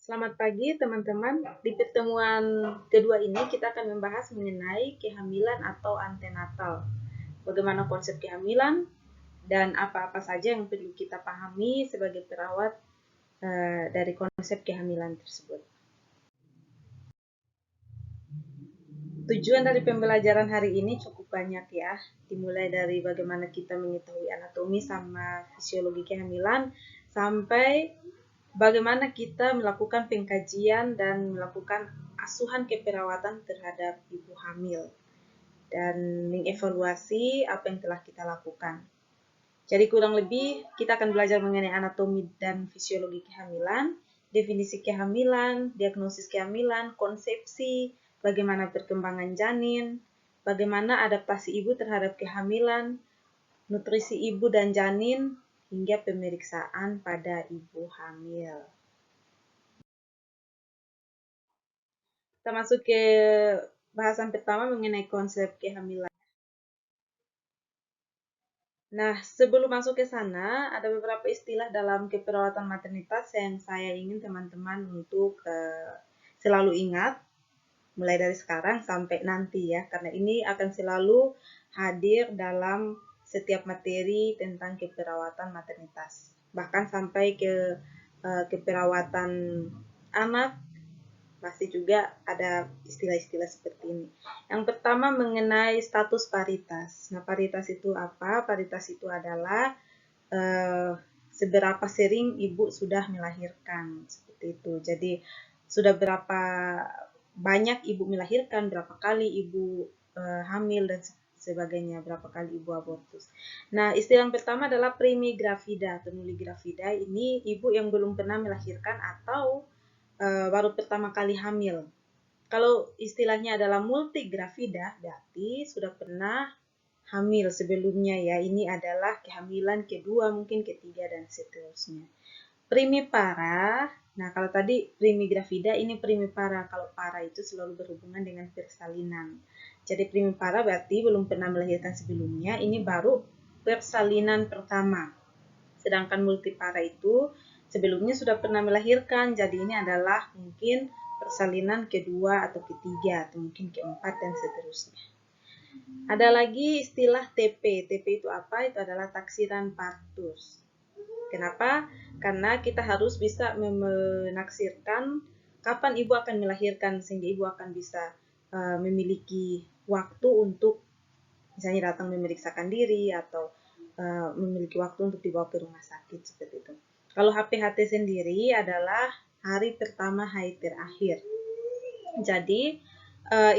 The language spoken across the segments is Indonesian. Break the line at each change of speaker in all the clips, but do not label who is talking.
Selamat pagi teman-teman. Di pertemuan kedua ini kita akan membahas mengenai kehamilan atau antenatal. Bagaimana konsep kehamilan dan apa-apa saja yang perlu kita pahami sebagai perawat dari konsep kehamilan tersebut. Tujuan dari pembelajaran hari ini cukup banyak ya. Dimulai dari bagaimana kita mengetahui anatomi sama fisiologi kehamilan sampai bagaimana kita melakukan pengkajian dan melakukan asuhan keperawatan terhadap ibu hamil dan mengevaluasi apa yang telah kita lakukan. Jadi kurang lebih kita akan belajar mengenai anatomi dan fisiologi kehamilan, definisi kehamilan, diagnosis kehamilan, konsepsi, bagaimana perkembangan janin, bagaimana adaptasi ibu terhadap kehamilan, nutrisi ibu dan janin, hingga pemeriksaan pada ibu hamil. Kita masuk ke bahasan pertama mengenai konsep kehamilan. Nah, sebelum masuk ke sana, ada beberapa istilah dalam keperawatan maternitas yang saya ingin teman-teman untuk selalu ingat, mulai dari sekarang sampai nanti ya, karena ini akan selalu hadir dalam setiap materi tentang keperawatan maternitas. Bahkan sampai ke keperawatan anak, masih juga ada istilah-istilah seperti ini. Yang pertama mengenai status paritas. Nah, paritas itu apa? Paritas itu adalah seberapa sering ibu sudah melahirkan, seperti itu. Jadi sudah berapa banyak ibu melahirkan, berapa kali ibu hamil dan sebagainya, berapa kali ibu abortus. Nah, istilah yang pertama adalah primigravida atau nulligravida. Ini ibu yang belum pernah melahirkan atau baru pertama kali hamil. Kalau istilahnya adalah multigravida, berarti sudah pernah hamil sebelumnya ya. Ini adalah kehamilan kedua, mungkin ketiga, dan seterusnya. Primipara, nah kalau tadi primigravida, ini primipara. Kalau para itu selalu berhubungan dengan persalinan. Jadi primipara berarti belum pernah melahirkan sebelumnya, ini baru persalinan pertama. Sedangkan multipara itu sebelumnya sudah pernah melahirkan, jadi ini adalah mungkin persalinan kedua atau ketiga, atau mungkin keempat, dan seterusnya. Ada lagi istilah TP. TP itu apa? Itu adalah taksiran partus. Kenapa? Karena kita harus bisa menaksirkan kapan ibu akan melahirkan, sehingga ibu akan bisa memiliki waktu untuk misalnya datang memeriksakan diri atau memiliki waktu untuk dibawa ke rumah sakit, seperti itu. Kalau HPHT sendiri adalah hari pertama haid terakhir. Jadi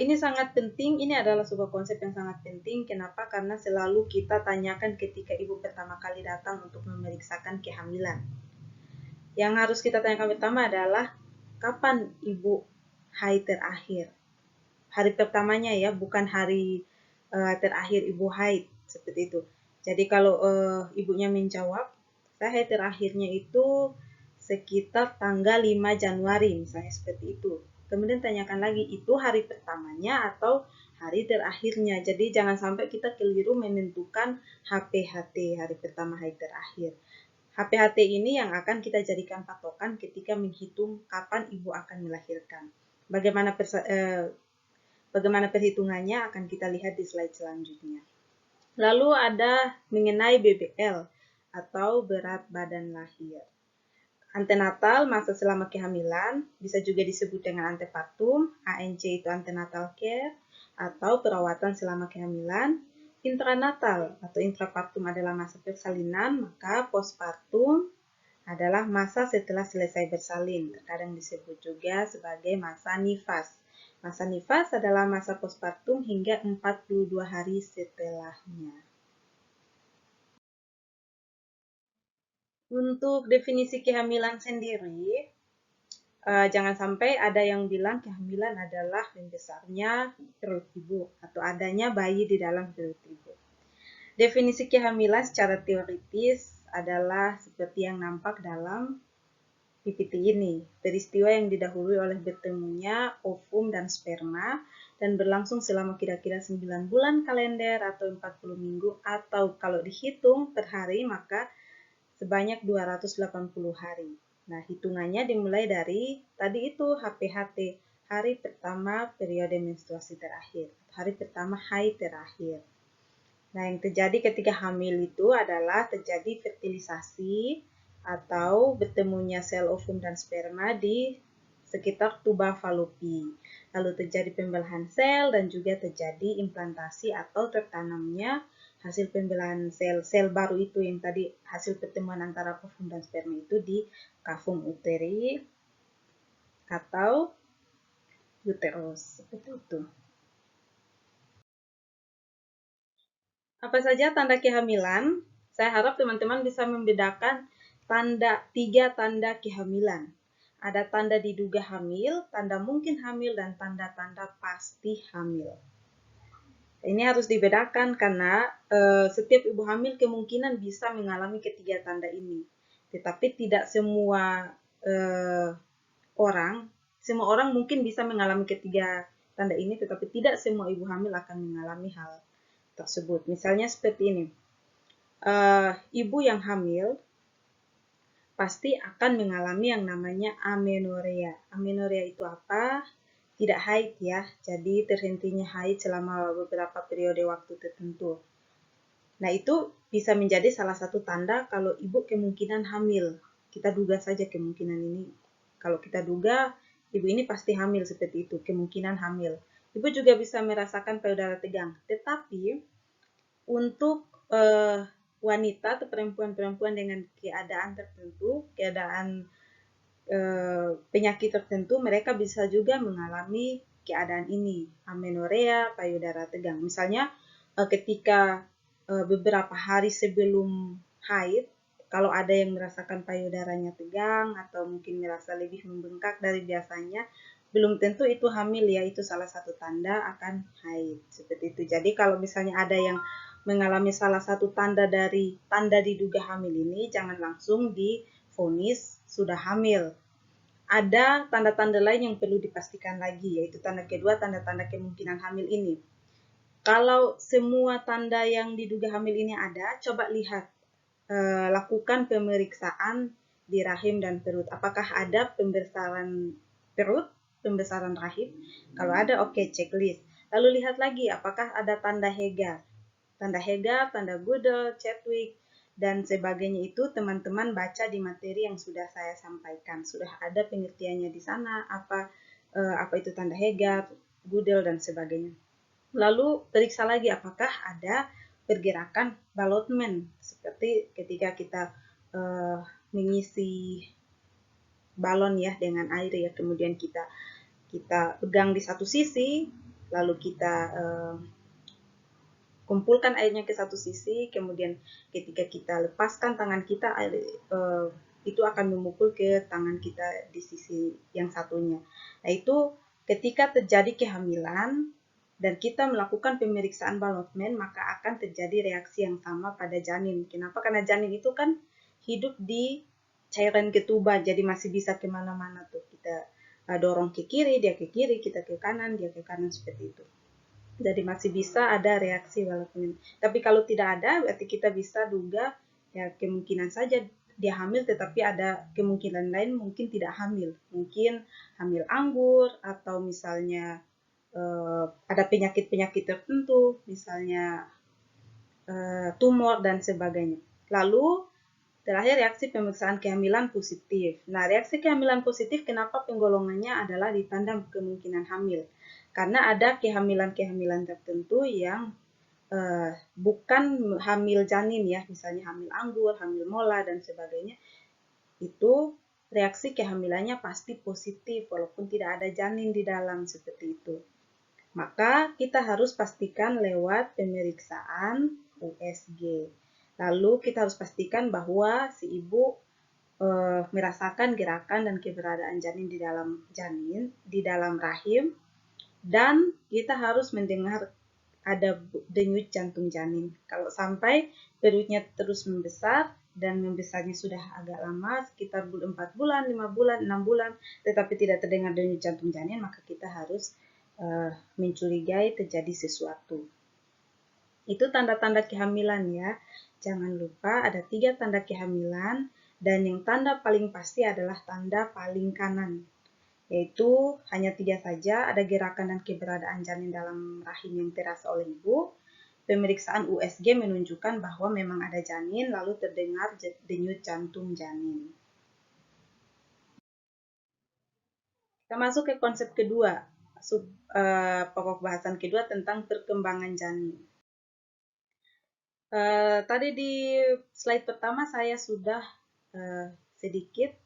ini sangat penting, ini adalah sebuah konsep yang sangat penting. Kenapa? Karena selalu kita tanyakan ketika ibu pertama kali datang untuk memeriksakan kehamilan. Yang harus kita tanyakan pertama adalah kapan ibu haid terakhir. Hari pertamanya ya, bukan hari terakhir ibu haid, seperti itu. Jadi kalau ibunya menjawab, saya haid terakhirnya itu sekitar tanggal 5 Januari, misalnya seperti itu. Kemudian tanyakan lagi, itu hari pertamanya atau hari terakhirnya. Jadi jangan sampai kita keliru menentukan HPHT, hari pertama haid terakhir. HPHT ini yang akan kita jadikan patokan ketika menghitung kapan ibu akan melahirkan. Bagaimana perhitungannya akan kita lihat di slide selanjutnya. Lalu ada mengenai BBL atau berat badan lahir. Antenatal, masa selama kehamilan, bisa juga disebut dengan antepartum, ANC itu antenatal care, atau perawatan selama kehamilan. Intranatal atau intrapartum adalah masa persalinan, maka postpartum adalah masa setelah selesai bersalin, terkadang disebut juga sebagai masa nifas. Masa nifas adalah masa postpartum hingga 42 hari setelahnya. Untuk definisi kehamilan sendiri, jangan sampai ada yang bilang kehamilan adalah membesarnya perut ibu atau adanya bayi di dalam perut ibu. Definisi kehamilan secara teoritis adalah seperti yang nampak dalam PPT ini, peristiwa yang didahului oleh bertemunya ovum dan sperma dan berlangsung selama kira-kira 9 bulan kalender atau 40 minggu, atau kalau dihitung per hari maka sebanyak 280 hari. Nah, hitungannya dimulai dari tadi itu HPHT, hari pertama periode menstruasi terakhir, hari pertama haid terakhir. Nah, yang terjadi ketika hamil itu adalah terjadi fertilisasi atau bertemunya sel ovum dan sperma di sekitar tuba falopi. Lalu terjadi pembelahan sel dan juga terjadi implantasi atau tertanamnya hasil pembelahan sel baru itu yang tadi hasil pertemuan antara ovum dan sperma itu di kavum uteri atau uterus. Seperti itu. Apa saja tanda kehamilan? Saya harap teman-teman bisa membedakan tiga tanda kehamilan. Ada tanda diduga hamil, tanda mungkin hamil, dan tanda-tanda pasti hamil. Ini harus dibedakan karena setiap ibu hamil kemungkinan bisa mengalami ketiga tanda ini. Tetapi tidak semua semua orang mungkin bisa mengalami ketiga tanda ini, tetapi tidak semua ibu hamil akan mengalami hal tersebut. Misalnya seperti ini. Ibu yang hamil pasti akan mengalami yang namanya amenorea. Amenorea itu apa? Tidak haid ya, jadi terhentinya haid selama beberapa periode waktu tertentu. Nah, itu bisa menjadi salah satu tanda kalau ibu kemungkinan hamil. Kita duga saja kemungkinan ini. Kalau kita duga ibu ini pasti hamil seperti itu, kemungkinan hamil. Ibu juga bisa merasakan payudara tegang. Tetapi untuk wanita atau perempuan-perempuan dengan keadaan tertentu, keadaan penyakit tertentu, mereka bisa juga mengalami keadaan ini, amenorea, payudara tegang. Misalnya ketika beberapa hari sebelum haid, kalau ada yang merasakan payudaranya tegang atau mungkin merasa lebih membengkak dari biasanya, belum tentu itu hamil ya, itu salah satu tanda akan haid. Seperti itu. Jadi kalau misalnya ada yang mengalami salah satu tanda dari tanda diduga hamil ini, jangan langsung divonis sudah hamil. Ada tanda-tanda lain yang perlu dipastikan lagi, yaitu tanda kedua, tanda-tanda kemungkinan hamil ini. Kalau semua tanda yang diduga hamil ini ada, coba lihat, lakukan pemeriksaan di rahim dan perut. Apakah ada pembesaran perut, pembesaran rahim? Kalau ada, oke, checklist. Lalu lihat lagi, apakah ada tanda Hegar? Tanda Hegar, tanda Gödel, Chadwick, dan sebagainya itu teman-teman baca di materi yang sudah saya sampaikan. Sudah ada pengertiannya di sana, apa itu tanda Hegar, Gödel, dan sebagainya. Lalu periksa lagi apakah ada pergerakan ballotment, seperti ketika kita mengisi balon ya dengan air ya, kemudian kita pegang di satu sisi, lalu kita kumpulkan airnya ke satu sisi, kemudian ketika kita lepaskan tangan kita, air itu akan memukul ke tangan kita di sisi yang satunya. Nah, itu ketika terjadi kehamilan dan kita melakukan pemeriksaan ballotment, maka akan terjadi reaksi yang sama pada janin. Kenapa? Karena janin itu kan hidup di cairan ketuban, jadi masih bisa kemana-mana tuh. Kita dorong ke kiri, dia ke kiri, kita ke kanan, dia ke kanan, seperti itu. Jadi masih bisa ada reaksi walaupun. Tapi kalau tidak ada, berarti kita bisa duga ya kemungkinan saja dia hamil, tetapi ada kemungkinan lain mungkin tidak hamil. Mungkin hamil anggur atau misalnya ada penyakit-penyakit tertentu, misalnya tumor dan sebagainya. Lalu terakhir reaksi pemeriksaan kehamilan positif. Nah, reaksi kehamilan positif kenapa penggolongannya adalah di tanda kemungkinan hamil? Karena ada kehamilan-kehamilan tertentu yang bukan hamil janin ya, misalnya hamil anggur, hamil mola, dan sebagainya. Itu reaksi kehamilannya pasti positif walaupun tidak ada janin di dalam, seperti itu. Maka kita harus pastikan lewat pemeriksaan USG. Lalu kita harus pastikan bahwa si ibu merasakan gerakan dan keberadaan janin di dalam rahim, dan kita harus mendengar ada denyut jantung janin. Kalau sampai perutnya terus membesar dan membesarnya sudah agak lama, sekitar 4 bulan, 5 bulan, 6 bulan, tetapi tidak terdengar denyut jantung janin, maka kita harus mencurigai terjadi sesuatu. Itu tanda-tanda kehamilan ya. Jangan lupa ada 3 tanda kehamilan Dan yang tanda paling pasti adalah tanda paling kanan, yaitu hanya 3 saja, ada gerakan dan keberadaan janin dalam rahim yang terasa oleh ibu. Pemeriksaan USG menunjukkan bahwa memang ada janin, lalu terdengar denyut jantung janin. Kita masuk ke konsep kedua, pokok bahasan kedua tentang perkembangan janin. Tadi di slide pertama saya sudah sedikit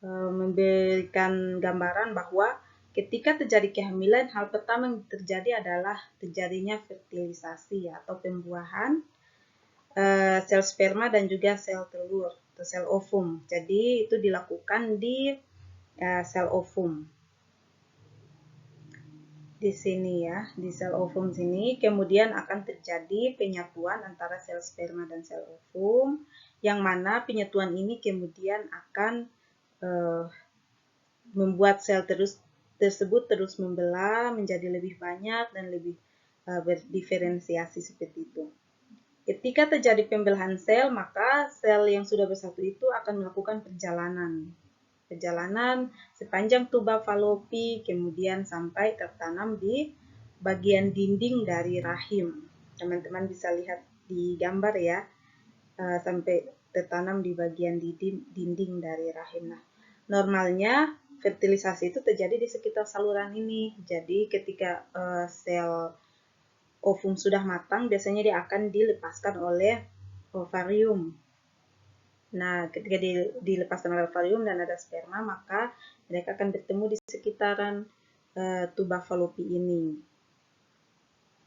memberikan gambaran bahwa ketika terjadi kehamilan, hal pertama yang terjadi adalah terjadinya fertilisasi atau pembuahan sel sperma dan juga sel telur atau sel ovum. Jadi itu dilakukan di sel ovum. Di sini ya, di sel ovum sini, kemudian akan terjadi penyatuan antara sel sperma dan sel ovum, yang mana penyatuan ini kemudian akan membuat sel tersebut terus membelah menjadi lebih banyak dan lebih berdiferensiasi seperti itu. Ketika terjadi pembelahan sel, maka sel yang sudah bersatu itu akan melakukan perjalanan sepanjang tuba falopi, kemudian sampai tertanam di bagian dinding dari rahim. Teman-teman bisa lihat di gambar ya, sampai tertanam di bagian dinding dari rahim. Nah, normalnya fertilisasi itu terjadi di sekitar saluran ini. Jadi ketika sel ovum sudah matang, biasanya dia akan dilepaskan oleh ovarium. Nah, ketika dilepaskan oleh ovarium dan ada sperma, maka mereka akan bertemu di sekitaran tuba falopi ini.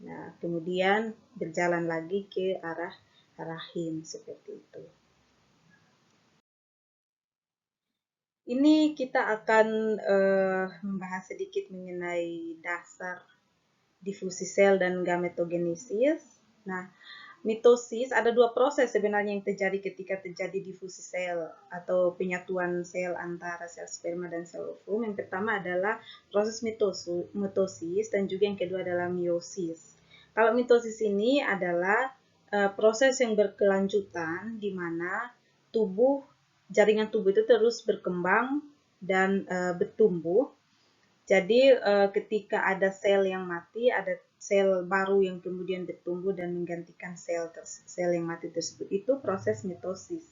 Nah, kemudian berjalan lagi ke arah rahim seperti itu. Ini kita akan membahas sedikit mengenai dasar difusi sel dan gametogenesis. Nah, mitosis ada dua proses sebenarnya yang terjadi ketika terjadi difusi sel atau penyatuan sel antara sel sperma dan sel ovum. Yang pertama adalah proses mitosis dan juga yang kedua adalah meiosis. Kalau mitosis ini adalah proses yang berkelanjutan di mana jaringan tubuh itu terus berkembang dan bertumbuh. Jadi ketika ada sel yang mati, ada sel baru yang kemudian bertumbuh dan menggantikan sel yang mati tersebut. Itu proses mitosis.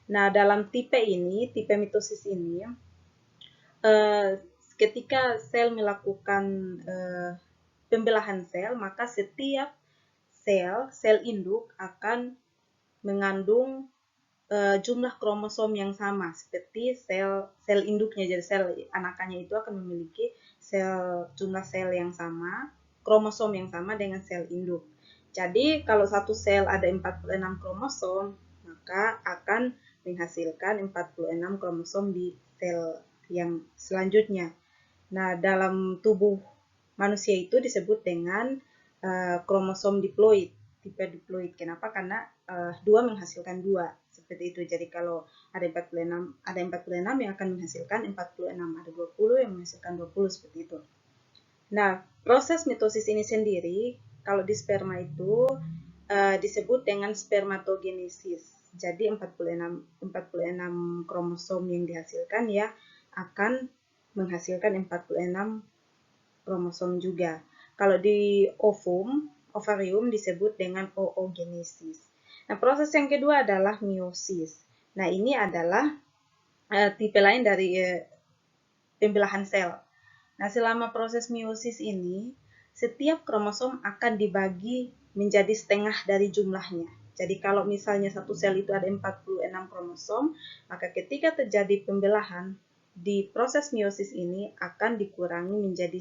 Nah, dalam tipe mitosis ini, ketika sel melakukan pembelahan sel, maka setiap sel induk akan mengandung jumlah kromosom yang sama seperti sel induknya. Jadi sel anakannya itu akan memiliki jumlah sel yang sama, kromosom yang sama dengan sel induk. Jadi kalau satu sel ada 46 kromosom, maka akan menghasilkan 46 kromosom di sel yang selanjutnya. Nah, dalam tubuh manusia itu disebut dengan kromosom diploid, tipe diploid. Kenapa? Karena 2 menghasilkan 2. Seperti itu. Jadi kalau ada 46 yang akan menghasilkan 46, ada 20 yang menghasilkan 20, seperti itu. Nah, proses mitosis ini sendiri kalau di sperma itu disebut dengan spermatogenesis. Jadi 46 kromosom yang dihasilkan ya akan menghasilkan 46 kromosom juga. Kalau di ovarium disebut dengan oogenesis. Nah, proses yang kedua adalah meiosis. Nah, ini adalah tipe lain dari pembelahan sel. Nah, selama proses meiosis ini, setiap kromosom akan dibagi menjadi setengah dari jumlahnya. Jadi kalau misalnya satu sel itu ada 46 kromosom, maka ketika terjadi pembelahan, di proses meiosis ini akan dikurangi menjadi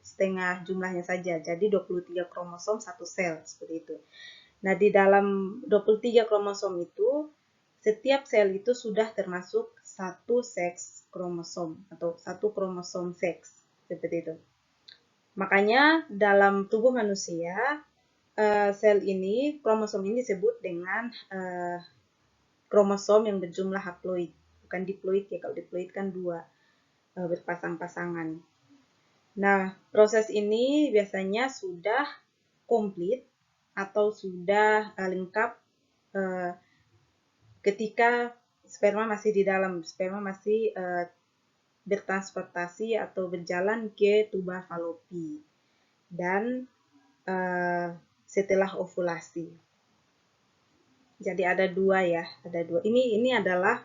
setengah jumlahnya saja. Jadi 23 kromosom satu sel, seperti itu. Nah, di dalam 23 kromosom itu, setiap sel itu sudah termasuk satu seks kromosom atau satu kromosom seks, seperti itu. Makanya dalam tubuh manusia, kromosom ini disebut dengan kromosom yang berjumlah haploid, bukan diploid ya. Kalau diploid kan 2 berpasang-pasangan. Nah, proses ini biasanya sudah komplit atau sudah lengkap ketika sperma masih di dalam, sperma masih bertransportasi atau berjalan ke tuba falopi dan setelah ovulasi. Jadi ada dua ya, ada dua. Ini adalah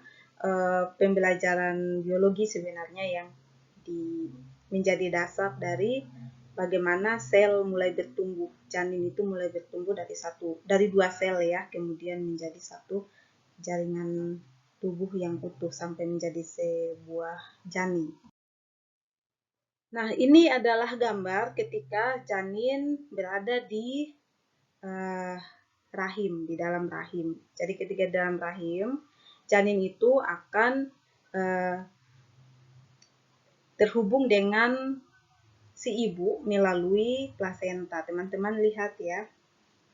pembelajaran biologi sebenarnya yang menjadi dasar dari bagaimana sel mulai bertumbuh. Janin itu mulai bertumbuh dari dua sel ya, kemudian menjadi satu jaringan tubuh yang utuh sampai menjadi sebuah janin. Nah, ini adalah gambar ketika janin berada di rahim, di dalam rahim. Jadi ketika dalam rahim, janin itu akan terhubung dengan si ibu melalui plasenta. Teman-teman lihat ya.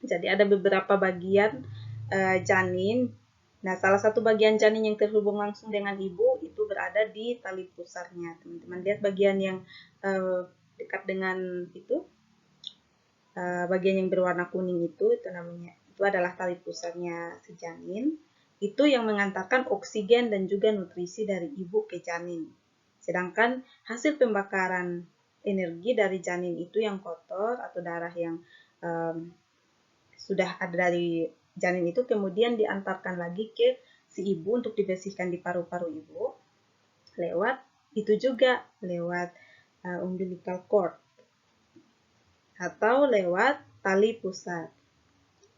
Jadi ada beberapa bagian janin. Nah, salah satu bagian janin yang terhubung langsung dengan ibu itu berada di tali pusarnya. Teman-teman lihat bagian yang dekat dengan itu, bagian yang berwarna kuning itu namanya, itu adalah tali pusarnya si janin. Itu yang mengantarkan oksigen dan juga nutrisi dari ibu ke janin. Sedangkan hasil pembakaran energi dari janin itu yang kotor atau darah yang sudah ada dari janin itu kemudian diantarkan lagi ke si ibu untuk dibersihkan di paru-paru ibu lewat umbilical cord atau lewat tali pusat.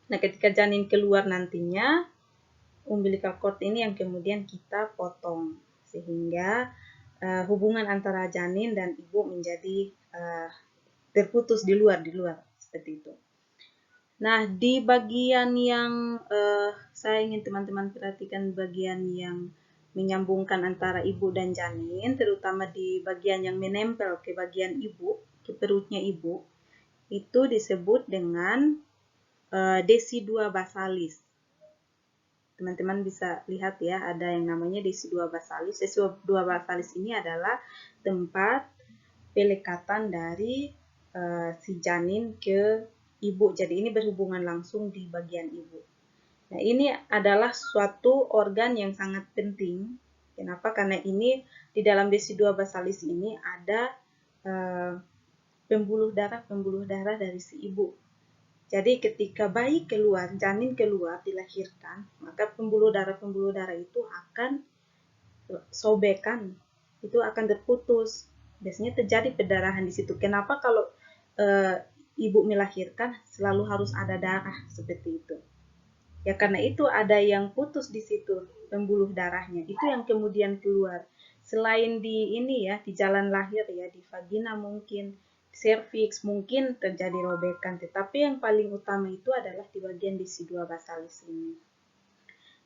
Nah, ketika janin keluar nantinya, umbilical cord ini yang kemudian kita potong sehingga hubungan antara janin dan ibu menjadi terputus di luar seperti itu. Nah, di bagian yang saya ingin teman-teman perhatikan, bagian yang menyambungkan antara ibu dan janin, terutama di bagian yang menempel ke bagian ibu, ke perutnya ibu, itu disebut dengan decidua basalis. Teman-teman bisa lihat ya, ada yang namanya decidua basalis. Decidua basalis ini adalah tempat pelekatan dari si janin ke ibu. Jadi ini berhubungan langsung di bagian ibu. Nah, ini adalah suatu organ yang sangat penting. Kenapa? Karena ini di dalam decidua basalis ini ada pembuluh darah dari si ibu. Jadi ketika bayi keluar, janin keluar, dilahirkan, maka pembuluh darah itu akan sobekan, itu akan terputus. Biasanya terjadi perdarahan di situ. Kenapa kalau ibu melahirkan selalu harus ada darah seperti itu? Ya karena itu ada yang putus di situ pembuluh darahnya. Itu yang kemudian keluar. Selain di ini ya, di jalan lahir ya, di vagina mungkin, cervix mungkin terjadi robekan, tetapi yang paling utama itu adalah di bagian decidua basalis ini.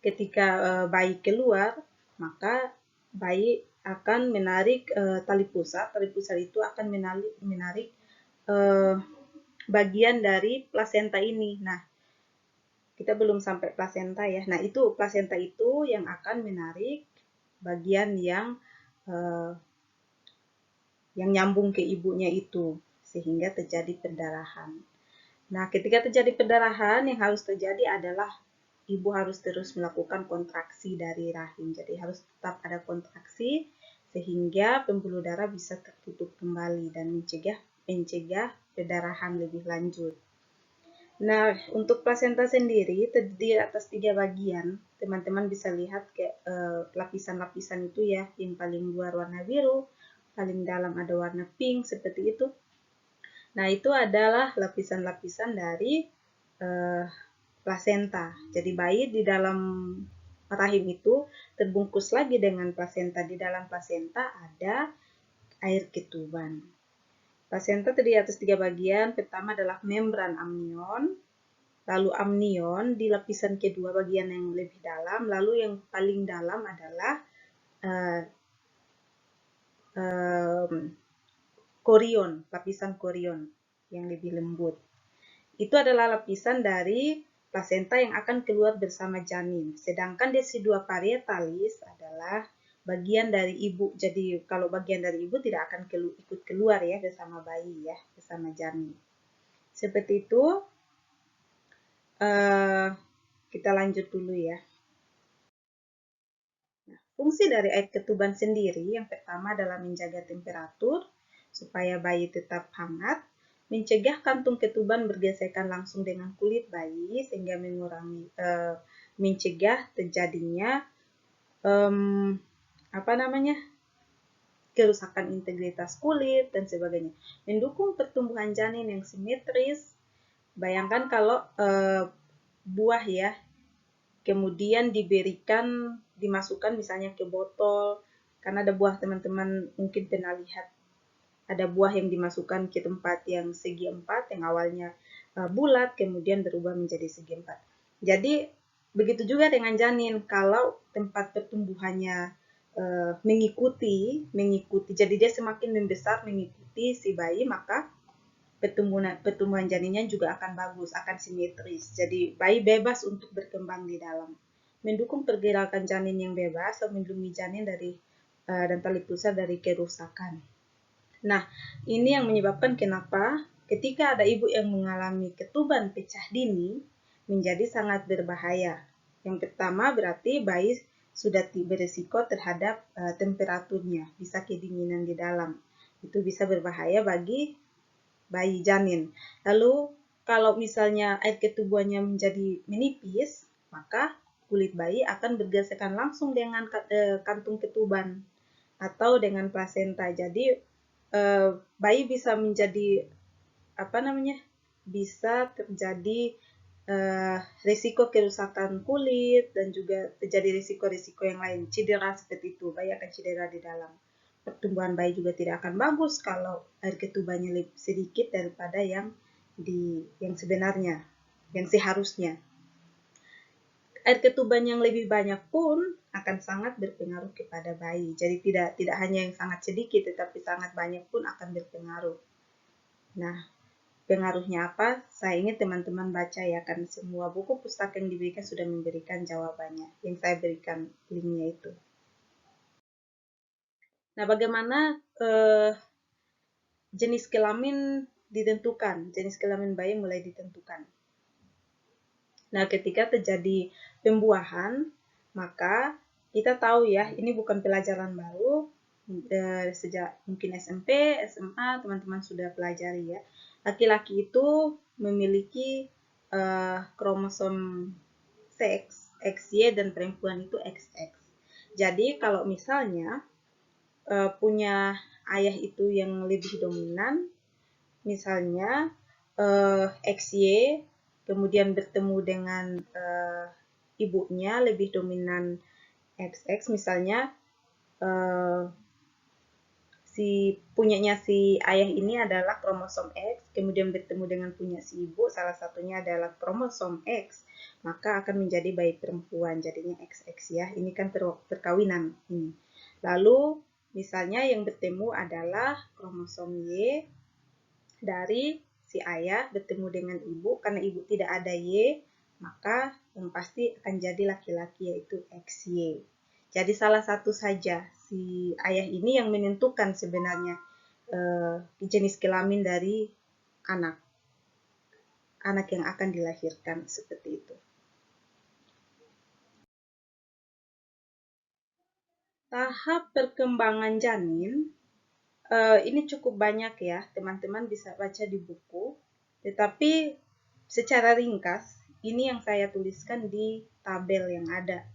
Ketika bayi keluar, maka bayi akan menarik tali pusar itu akan menarik bagian dari plasenta ini. Nah, kita belum sampai plasenta ya. Nah, itu plasenta itu yang akan menarik bagian yang nyambung ke ibunya itu sehingga terjadi perdarahan. Nah, ketika terjadi perdarahan yang harus terjadi adalah ibu harus terus melakukan kontraksi dari rahim. Jadi harus tetap ada kontraksi sehingga pembuluh darah bisa tertutup kembali dan mencegah perdarahan lebih lanjut. Nah, untuk plasenta sendiri terdiri atas 3 bagian. Teman-teman bisa lihat kayak lapisan-lapisan itu ya, yang paling luar warna biru, paling dalam ada warna pink seperti itu. Nah, itu adalah lapisan-lapisan dari plasenta. Jadi bayi di dalam rahim itu terbungkus lagi dengan plasenta. Di dalam plasenta ada air ketuban. Plasenta terdiri atas 3 bagian. Pertama adalah membran amnion, lalu amnion di lapisan kedua bagian yang lebih dalam, lalu yang paling dalam adalah korion, lapisan korion yang lebih lembut. Itu adalah lapisan dari plasenta yang akan keluar bersama janin. Sedangkan decidua parietalis adalah bagian dari ibu. Jadi kalau bagian dari ibu tidak akan ikut keluar ya bersama bayi ya, bersama janin. Seperti itu. Kita lanjut dulu ya. Fungsi dari air ketuban sendiri yang pertama adalah menjaga temperatur supaya bayi tetap hangat, mencegah kantung ketuban bergesekan langsung dengan kulit bayi sehingga mencegah terjadinya kerusakan integritas kulit dan sebagainya. Mendukung pertumbuhan janin yang simetris. Bayangkan kalau buah ya, kemudian dimasukkan misalnya ke botol, karena ada buah teman-teman mungkin pernah lihat, ada buah yang dimasukkan ke tempat yang segi empat, yang awalnya bulat, kemudian berubah menjadi segi empat. Jadi begitu juga dengan janin, kalau tempat pertumbuhannya mengikuti, jadi dia semakin membesar mengikuti si bayi, maka pertumbuhan janinnya juga akan bagus, akan simetris. Jadi bayi bebas untuk berkembang di dalam. Mendukung pergerakan janin yang bebas atau melindungi janin dan tali pusar dari kerusakan. Nah, ini yang menyebabkan kenapa ketika ada ibu yang mengalami ketuban pecah dini menjadi sangat berbahaya. Yang pertama berarti bayi sudah berisiko terhadap temperaturnya, bisa kedinginan di dalam. Itu bisa berbahaya bagi bayi janin. Lalu kalau misalnya air ketubannya menjadi menipis, maka kulit bayi akan bergesekan langsung dengan kantung ketuban atau dengan plasenta. Jadi bayi bisa menjadi bisa terjadi risiko kerusakan kulit dan juga terjadi risiko-risiko yang lain, cedera seperti itu. Bayi akan cedera di dalam. Pertumbuhan bayi juga tidak akan bagus kalau air ketubannya lebih sedikit daripada yang sebenarnya, yang seharusnya. Air ketuban yang lebih banyak pun akan sangat berpengaruh kepada bayi. Jadi tidak hanya yang sangat sedikit, tetapi sangat banyak pun akan berpengaruh. Nah, pengaruhnya apa? Saya ingin teman-teman baca ya, karena semua buku pustaka yang diberikan sudah memberikan jawabannya. Yang saya berikan linknya itu. Nah, bagaimana jenis kelamin ditentukan? Jenis kelamin bayi mulai ditentukan. Nah, ketika terjadi pembuahan, maka kita tahu ya, ini bukan pelajaran baru. Sejak mungkin SMP, SMA, teman-teman sudah pelajari ya. Laki-laki itu memiliki kromosom seks XY dan perempuan itu XX. Jadi kalau misalnya punya ayah itu yang lebih dominan, misalnya XY kemudian bertemu dengan ibunya lebih dominan XX, misalnya si ayah ini adalah kromosom X, kemudian bertemu dengan punya si ibu, salah satunya adalah kromosom X, maka akan menjadi bayi perempuan, jadinya XX ya. Ini kan perkawinan ini. Lalu misalnya yang bertemu adalah kromosom Y dari si ayah bertemu dengan ibu, karena ibu tidak ada Y, maka yang pasti akan jadi laki-laki yaitu XY. Jadi salah satu saja si ayah ini yang menentukan sebenarnya jenis kelamin dari anak yang akan dilahirkan, seperti itu. Tahap perkembangan janin ini cukup banyak ya, teman-teman bisa baca di buku. Tetapi secara ringkas, ini yang saya tuliskan di tabel yang ada.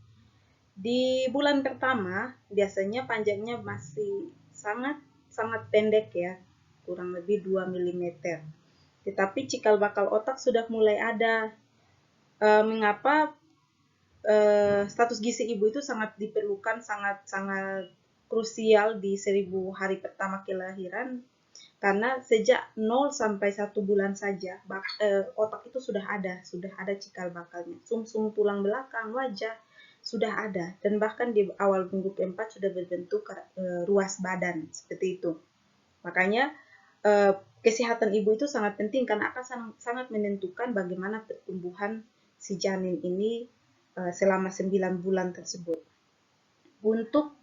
Di bulan pertama, biasanya panjangnya masih sangat pendek ya, kurang lebih 2 mm. Tetapi cikal bakal otak sudah mulai ada. Mengapa status gizi ibu itu sangat diperlukan, sangat krusial di 1000 hari pertama kelahiran, karena sejak 0 sampai 1 bulan saja otak itu sudah ada cikal bakalnya, sumsum tulang belakang, wajah sudah ada, dan bahkan di awal minggu keempat sudah berbentuk ruas badan seperti itu. Makanya kesehatan ibu itu sangat penting karena akan sangat menentukan bagaimana pertumbuhan si janin ini selama 9 bulan tersebut. Untuk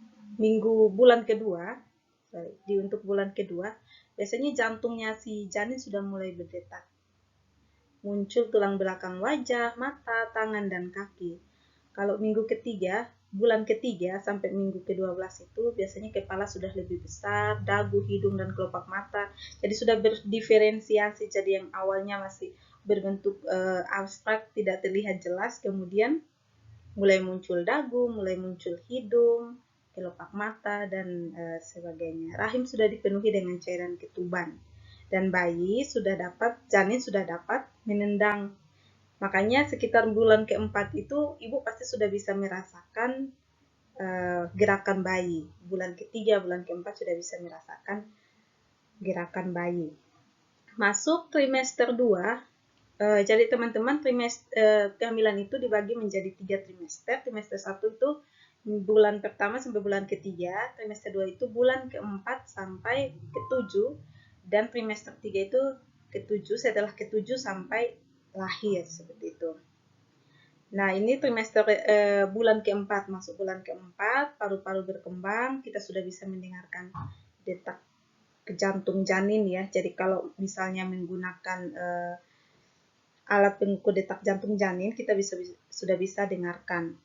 bulan kedua, biasanya jantungnya si janin sudah mulai berdetak. Muncul tulang belakang wajah, mata, tangan, dan kaki. Kalau minggu ketiga, bulan ketiga sampai minggu ke-12 itu biasanya kepala sudah lebih besar, dagu, hidung, dan kelopak mata. Jadi sudah berdiferensiasi, jadi yang awalnya masih berbentuk abstrak, tidak terlihat jelas, kemudian mulai muncul dagu, mulai muncul hidung, kelopak mata, dan sebagainya. Rahim sudah dipenuhi dengan cairan ketuban. Dan janin sudah dapat menendang. Makanya sekitar bulan keempat itu ibu pasti sudah bisa merasakan gerakan bayi. Bulan ketiga, bulan keempat sudah bisa merasakan gerakan bayi. Masuk trimester 2, jadi teman-teman kehamilan itu dibagi menjadi 3 trimester. Trimester 1 itu bulan pertama sampai bulan ketiga, trimester 2 itu bulan keempat sampai ke-7, dan trimester 3 itu ke-7, setelah ke-7 sampai lahir, seperti itu. Nah, ini trimester bulan keempat, masuk bulan keempat, paru-paru berkembang, kita sudah bisa mendengarkan detak jantung janin ya. Jadi kalau misalnya menggunakan alat pengukur detak jantung janin, kita sudah bisa dengarkan.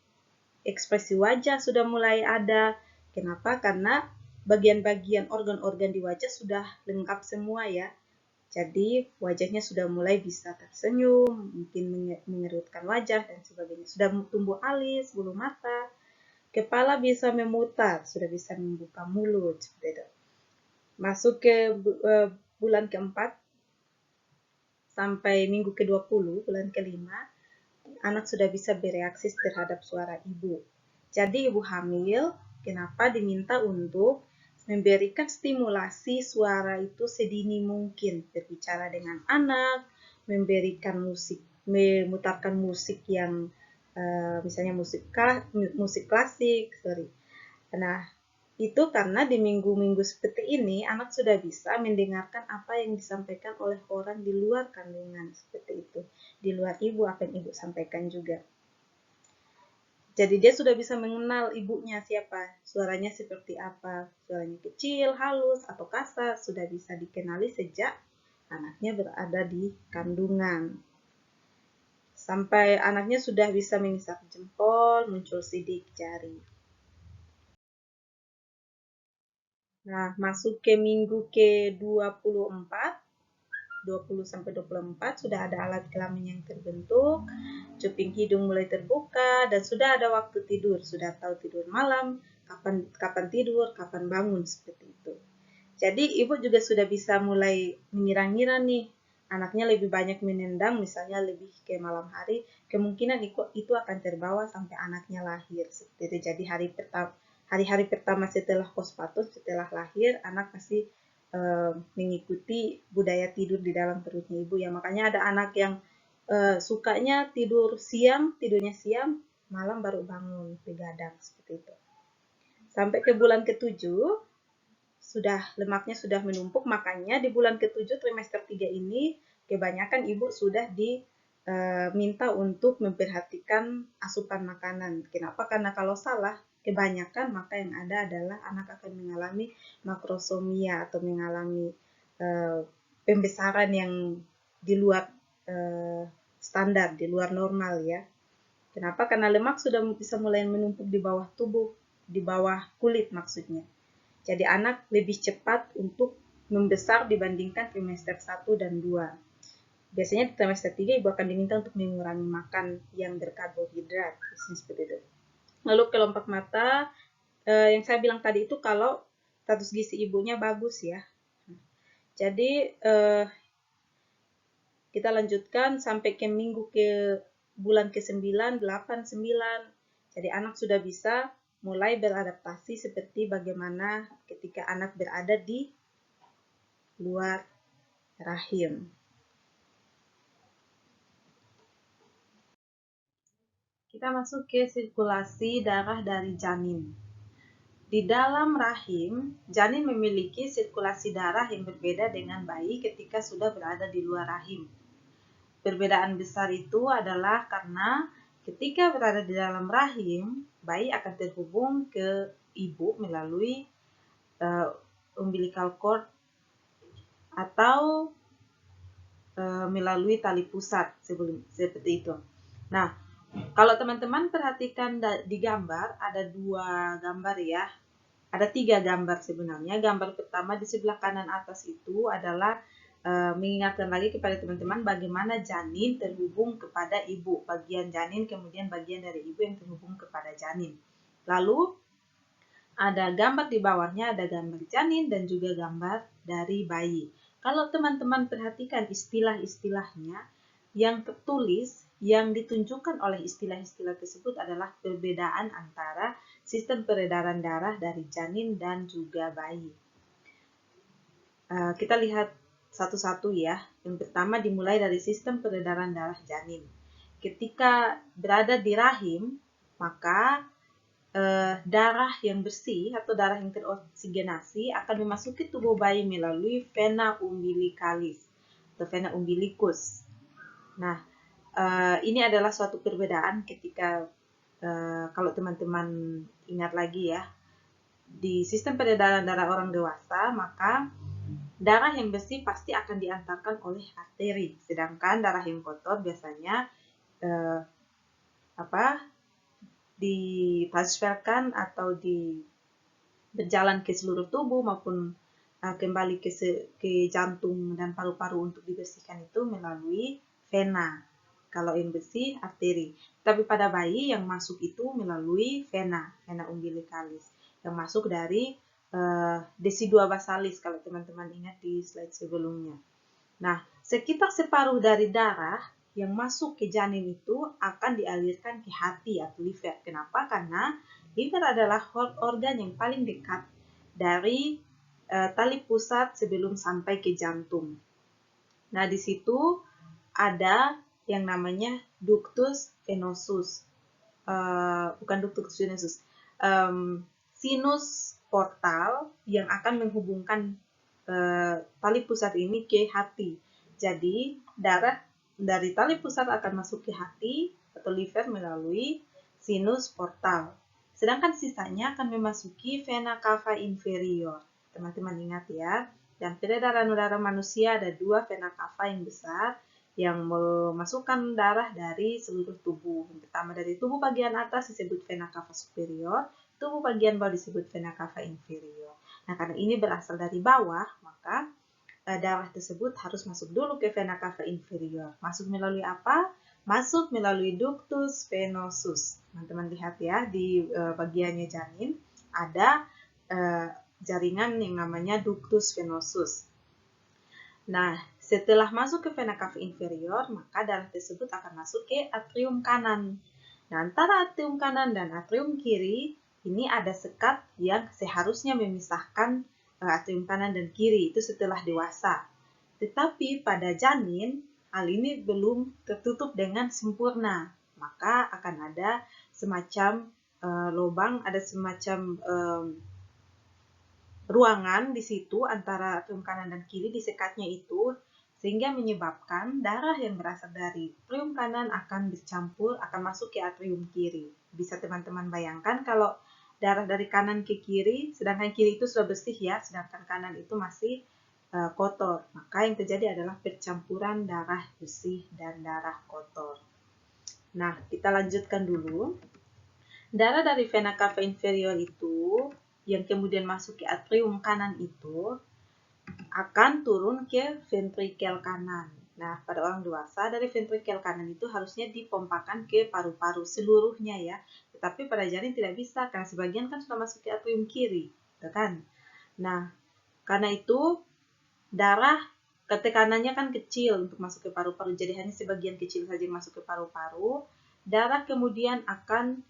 Ekspresi wajah sudah mulai ada. Kenapa? Karena bagian-bagian organ-organ di wajah sudah lengkap semua ya. Jadi wajahnya sudah mulai bisa tersenyum, mungkin mengerutkan wajah dan sebagainya. Sudah tumbuh alis, bulu mata, kepala bisa memutar, sudah bisa membuka mulut, seperti itu. Masuk ke bulan keempat sampai minggu ke-20, bulan kelima, anak sudah bisa bereaksi terhadap suara ibu. Jadi ibu hamil, kenapa diminta untuk memberikan stimulasi suara itu sedini mungkin, berbicara dengan anak, memberikan musik, memutarkan musik yang misalnya musik klasik, Nah, itu karena di minggu-minggu seperti ini anak sudah bisa mendengarkan apa yang disampaikan oleh orang di luar kandungan, seperti itu. Di luar ibu, apa yang ibu sampaikan juga. Jadi dia sudah bisa mengenal ibunya siapa, suaranya seperti apa, suaranya kecil, halus, atau kasar, sudah bisa dikenali sejak anaknya berada di kandungan. Sampai anaknya sudah bisa mengisap jempol, muncul sidik jari. Nah, masuk ke minggu ke-24, 20-24, sudah ada alat kelamin yang terbentuk, cuping hidung mulai terbuka, dan sudah ada waktu tidur, sudah tahu tidur malam, kapan tidur, kapan bangun, seperti itu. Jadi ibu juga sudah bisa mulai mengira-ngira nih, anaknya lebih banyak menendang, misalnya lebih ke malam hari, kemungkinan itu akan terbawa sampai anaknya lahir, seperti itu. Jadi hari-hari pertama setelah postpartum, setelah lahir, anak pasti mengikuti budaya tidur di dalam perutnya ibu ya. Makanya ada anak yang sukanya tidurnya siang, malam baru bangun, begadang, seperti itu. Sampai ke bulan ke-7, lemaknya sudah menumpuk, makanya di bulan ke-7 trimester 3 ini kebanyakan ibu sudah diminta untuk memperhatikan asupan makanan. Kenapa? Karena kalau salah, kebanyakan maka yang ada adalah anak akan mengalami makrosomia atau mengalami pembesaran yang di luar standar, di luar normal ya. Kenapa? Karena lemak sudah bisa mulai menumpuk di bawah tubuh, di bawah kulit maksudnya. Jadi anak lebih cepat untuk membesar dibandingkan trimester 1 dan 2. Biasanya di trimester 3 ibu akan diminta untuk mengurangi makan yang berkarbohidrat, seperti itu. Lalu kelopak mata, yang saya bilang tadi itu kalau status gizi ibunya bagus ya. Jadi kita lanjutkan sampai ke bulan ke-9, 8, 9. Jadi anak sudah bisa mulai beradaptasi seperti bagaimana ketika anak berada di luar rahim. Kita masuk ke sirkulasi darah dari janin. Di dalam rahim, janin memiliki sirkulasi darah yang berbeda dengan bayi ketika sudah berada di luar rahim. Perbedaan besar itu adalah karena ketika berada di dalam rahim, bayi akan terhubung ke ibu melalui umbilical cord atau melalui tali pusat seperti itu. Nah, Kalau teman-teman perhatikan di gambar, ada 2 gambar ya. Ada 3 gambar sebenarnya. Gambar pertama di sebelah kanan atas itu adalah mengingatkan lagi kepada teman-teman bagaimana janin terhubung kepada ibu. Bagian janin, kemudian bagian dari ibu yang terhubung kepada janin. Lalu ada gambar di bawahnya, ada gambar janin dan juga gambar dari bayi. Kalau teman-teman perhatikan istilah-istilahnya, yang tertulis, yang ditunjukkan oleh istilah-istilah tersebut adalah perbedaan antara sistem peredaran darah dari janin dan juga bayi. Kita lihat satu-satu ya. Yang pertama dimulai dari sistem peredaran darah janin. Ketika berada di rahim, maka darah yang bersih atau darah yang teroksigenasi akan memasuki tubuh bayi melalui vena umbilicalis atau vena umbilicus. Nah, ini adalah suatu perbedaan ketika kalau teman-teman ingat lagi ya, di sistem peredaran darah orang dewasa, maka darah yang bersih pasti akan diantarkan oleh arteri, sedangkan darah yang kotor biasanya ditransferkan atau berjalan ke seluruh tubuh maupun kembali ke jantung dan paru-paru untuk dibersihkan itu melalui vena. Kalau yang bersih, arteri. Tapi pada bayi yang masuk itu melalui vena umbilicalis, yang masuk dari decidua basalis kalau teman-teman ingat di slide sebelumnya. Nah, sekitar separuh dari darah yang masuk ke janin itu akan dialirkan ke hati atau liver. Kenapa? Karena liver adalah organ yang paling dekat dari tali pusat sebelum sampai ke jantung. Nah, di situ ada yang namanya ductus venosus. Bukan ductus venosus. Sinus portal yang akan menghubungkan tali pusat ini ke hati. Jadi, darah dari tali pusat akan masuk ke hati atau liver melalui sinus portal. Sedangkan sisanya akan memasuki vena cava inferior. Teman-teman ingat ya. Dan peredaran udara manusia ada 2 vena cava yang besar yang memasukkan darah dari seluruh tubuh. Yang pertama dari tubuh bagian atas disebut vena cava superior, tubuh bagian bawah disebut vena cava inferior. Nah, karena ini berasal dari bawah, maka darah tersebut harus masuk dulu ke vena cava inferior. Masuk melalui apa? Masuk melalui ductus venosus. Teman-teman lihat ya, di bagiannya janin ada jaringan yang namanya ductus venosus. Nah, setelah masuk ke vena cava inferior, maka darah tersebut akan masuk ke atrium kanan. Nah, antara atrium kanan dan atrium kiri, ini ada sekat yang seharusnya memisahkan atrium kanan dan kiri, itu setelah dewasa. Tetapi pada janin, hal ini belum tertutup dengan sempurna. Maka akan ada semacam lubang, ada semacam ruangan di situ antara atrium kanan dan kiri di sekatnya itu, sehingga menyebabkan darah yang berasal dari atrium kanan akan bercampur, akan masuk ke atrium kiri. Bisa teman-teman bayangkan kalau darah dari kanan ke kiri, sedangkan kiri itu sudah bersih ya, sedangkan kanan itu masih kotor. Maka yang terjadi adalah percampuran darah bersih dan darah kotor. Nah, kita lanjutkan dulu. Darah dari vena cava inferior itu yang kemudian masuk ke atrium kanan itu akan turun ke ventrikel kanan. Nah, pada orang dewasa dari ventrikel kanan itu harusnya dipompakan ke paru-paru seluruhnya ya. Tetapi pada janin tidak bisa karena sebagian kan sudah masuk ke atrium kiri, kan? Nah, karena itu darah ketekanannya kan kecil untuk masuk ke paru-paru, jadi hanya sebagian kecil saja yang masuk ke paru-paru. Darah kemudian akan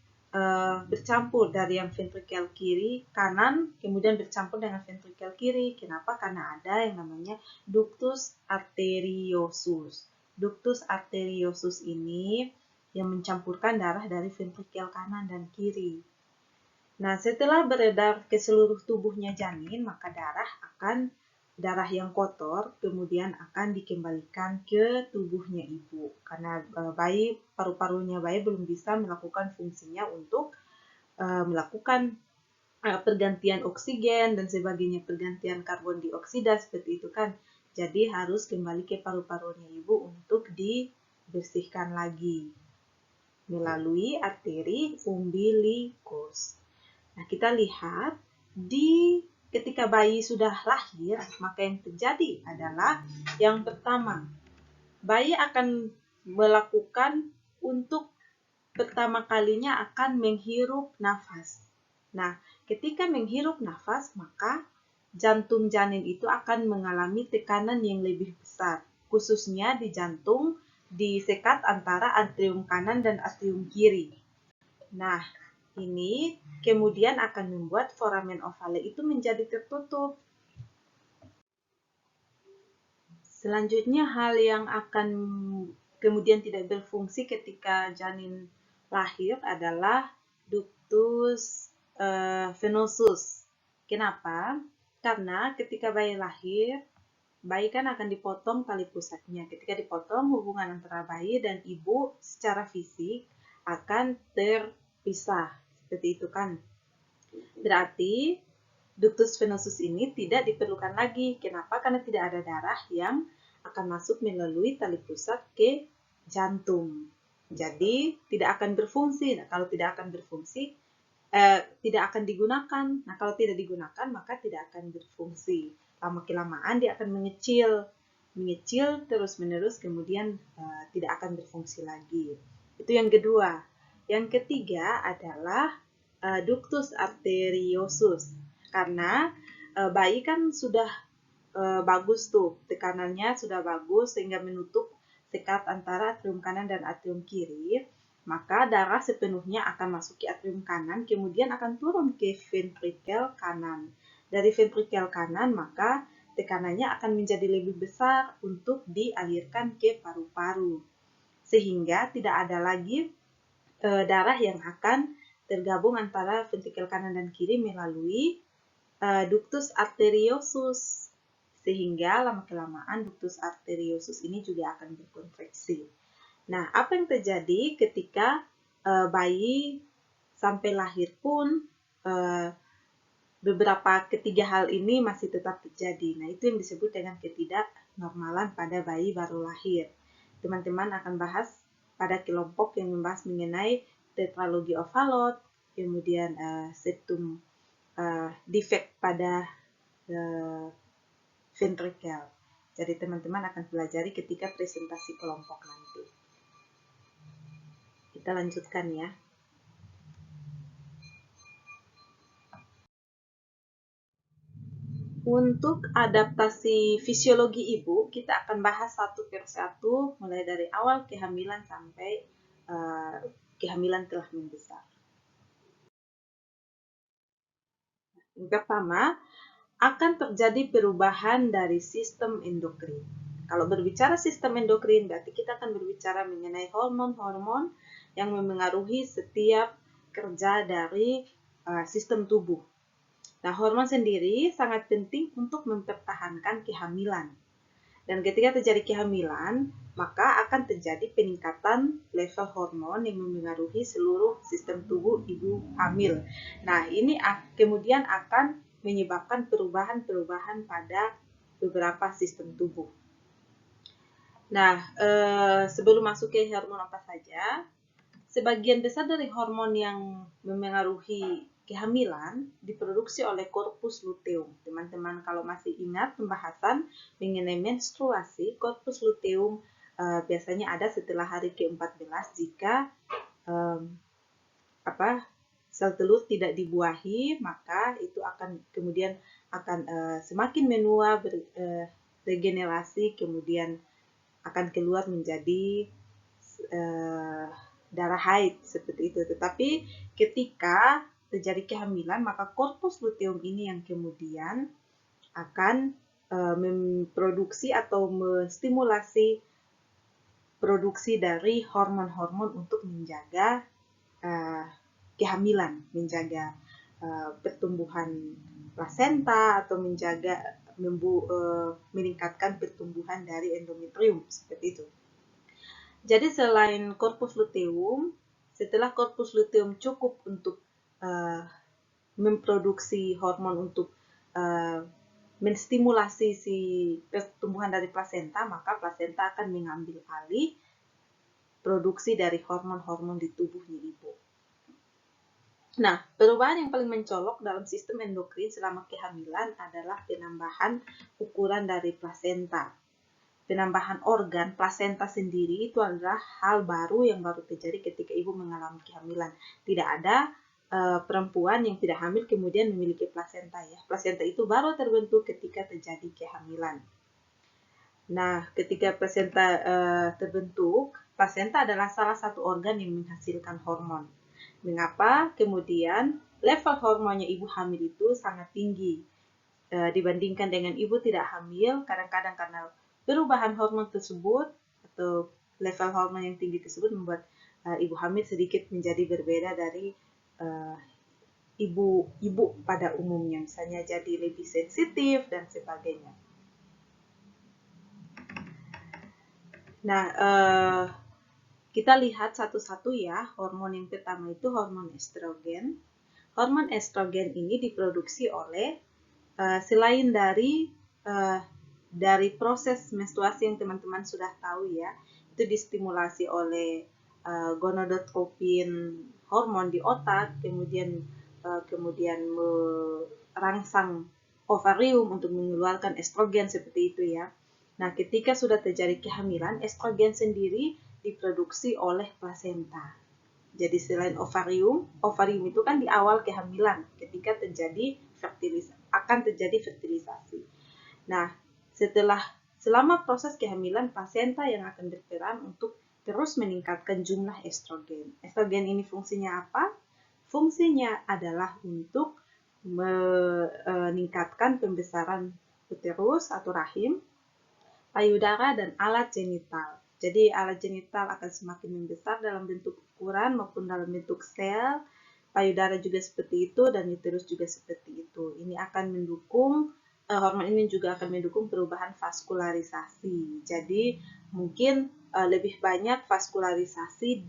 bercampur dari yang ventrikel kiri kanan, kemudian bercampur dengan ventrikel kiri. Kenapa? Karena ada yang namanya ductus arteriosus. Ductus arteriosus ini yang mencampurkan darah dari ventrikel kanan dan kiri. Nah, setelah beredar ke seluruh tubuhnya janin, maka darah yang kotor kemudian akan dikembalikan ke tubuhnya ibu. Karena paru-parunya bayi belum bisa melakukan fungsinya untuk melakukan pergantian oksigen dan sebagainya, pergantian karbon dioksida seperti itu kan. Jadi harus kembali ke paru-parunya ibu untuk dibersihkan lagi. melalui arteri umbilikus. Nah, kita lihat ketika bayi sudah lahir, maka yang terjadi adalah yang pertama, bayi akan melakukan untuk pertama kalinya akan menghirup nafas. Nah, ketika menghirup nafas, maka jantung janin itu akan mengalami tekanan yang lebih besar, khususnya di jantung di sekat antara atrium kanan dan atrium kiri. Nah, ini kemudian akan membuat foramen ovale itu menjadi tertutup. Selanjutnya, hal yang akan kemudian tidak berfungsi ketika janin lahir adalah ductus venosus. Kenapa? Karena ketika bayi lahir, bayi kan akan dipotong tali pusatnya. Ketika dipotong, hubungan antara bayi dan ibu secara fisik akan terpisah. Seperti itu kan. Berarti ductus venosus ini tidak diperlukan lagi. Kenapa? Karena tidak ada darah yang akan masuk melalui tali pusat ke jantung. Jadi tidak akan berfungsi. Nah, kalau tidak akan berfungsi, tidak akan digunakan. Nah, kalau tidak digunakan, maka tidak akan berfungsi. Lama-kelamaan dia akan mengecil terus-menerus, kemudian tidak akan berfungsi lagi. Itu yang kedua. Yang ketiga adalah ductus arteriosus. Karena bayi kan sudah bagus tuh, tekanannya sudah bagus sehingga menutup sekat antara atrium kanan dan atrium kiri, maka darah sepenuhnya akan masuk ke atrium kanan, kemudian akan turun ke ventrikel kanan. Dari ventrikel kanan, maka tekanannya akan menjadi lebih besar untuk dialirkan ke paru-paru, sehingga tidak ada lagi darah yang akan tergabung antara ventrikel kanan dan kiri melalui ductus arteriosus, sehingga lama-kelamaan ductus arteriosus ini juga akan berkontraksi. Nah, apa yang terjadi ketika bayi sampai lahir pun beberapa ketiga hal ini masih tetap terjadi. Nah, itu yang disebut dengan ketidaknormalan pada bayi baru lahir. Teman-teman akan bahas pada kelompok yang membahas mengenai tetralogy of Fallot, kemudian septum defect pada ventrikel. Jadi teman-teman akan pelajari ketika presentasi kelompok nanti. Kita lanjutkan ya. Untuk adaptasi fisiologi ibu, kita akan bahas satu per satu, mulai dari awal kehamilan sampai kehamilan telah membesar. Yang pertama, akan terjadi perubahan dari sistem endokrin. Kalau berbicara sistem endokrin, berarti kita akan berbicara mengenai hormon-hormon yang memengaruhi setiap kerja dari sistem tubuh. Nah, hormon sendiri sangat penting untuk mempertahankan kehamilan. Dan ketika terjadi kehamilan, maka akan terjadi peningkatan level hormon yang memengaruhi seluruh sistem tubuh ibu hamil. Nah, ini kemudian akan menyebabkan perubahan-perubahan pada beberapa sistem tubuh. Nah, sebelum masuk ke hormon apa saja, sebagian besar dari hormon yang memengaruhi kehamilan diproduksi oleh corpus luteum. Teman-teman kalau masih ingat pembahasan mengenai menstruasi, corpus luteum biasanya ada setelah hari ke-14 jika sel telur tidak dibuahi, maka itu akan kemudian akan semakin menua, regenerasi, kemudian akan keluar menjadi darah haid seperti itu. Tetapi ketika terjadi kehamilan, maka corpus luteum ini yang kemudian akan memproduksi atau menstimulasi produksi dari hormon-hormon untuk menjaga kehamilan, menjaga pertumbuhan plasenta atau meningkatkan pertumbuhan dari endometrium seperti itu. Jadi selain corpus luteum, setelah corpus luteum cukup untuk memproduksi hormon untuk menstimulasi si pertumbuhan dari plasenta, maka plasenta akan mengambil alih produksi dari hormon-hormon di tubuhnya ibu. Nah, perubahan yang paling mencolok dalam sistem endokrin selama kehamilan adalah penambahan ukuran dari plasenta. Penambahan organ plasenta sendiri itu adalah hal baru yang baru terjadi ketika ibu mengalami kehamilan. Tidak ada perempuan yang tidak hamil kemudian memiliki plasenta ya. Plasenta itu baru terbentuk ketika terjadi kehamilan. Nah, ketika plasenta terbentuk, plasenta adalah salah satu organ yang menghasilkan hormon. Mengapa kemudian level hormonnya ibu hamil itu sangat tinggi dibandingkan dengan ibu tidak hamil? Kadang-kadang karena perubahan hormon tersebut atau level hormon yang tinggi tersebut membuat ibu hamil sedikit menjadi berbeda dari ibu pada umumnya, misalnya jadi lebih sensitif dan sebagainya. Nah, kita lihat satu-satu ya. Hormon yang pertama itu hormon estrogen. Hormon estrogen ini diproduksi oleh selain dari proses menstruasi yang teman-teman sudah tahu ya, itu distimulasi oleh gonadotropin hormon di otak, kemudian merangsang ovarium untuk mengeluarkan estrogen seperti itu ya. Nah, ketika sudah terjadi kehamilan, estrogen sendiri diproduksi oleh plasenta. Jadi selain ovarium itu kan di awal kehamilan ketika akan terjadi fertilisasi. Nah, selama proses kehamilan, plasenta yang akan berperan untuk terus meningkatkan jumlah estrogen. Estrogen ini fungsinya apa? Fungsinya adalah untuk meningkatkan pembesaran uterus atau rahim, payudara, dan alat genital. Jadi alat genital akan semakin membesar dalam bentuk ukuran maupun dalam bentuk sel, payudara juga seperti itu, dan uterus juga seperti itu. Ini akan mendukung, hormon ini juga akan mendukung perubahan vaskularisasi. Jadi mungkin lebih banyak vaskularisasi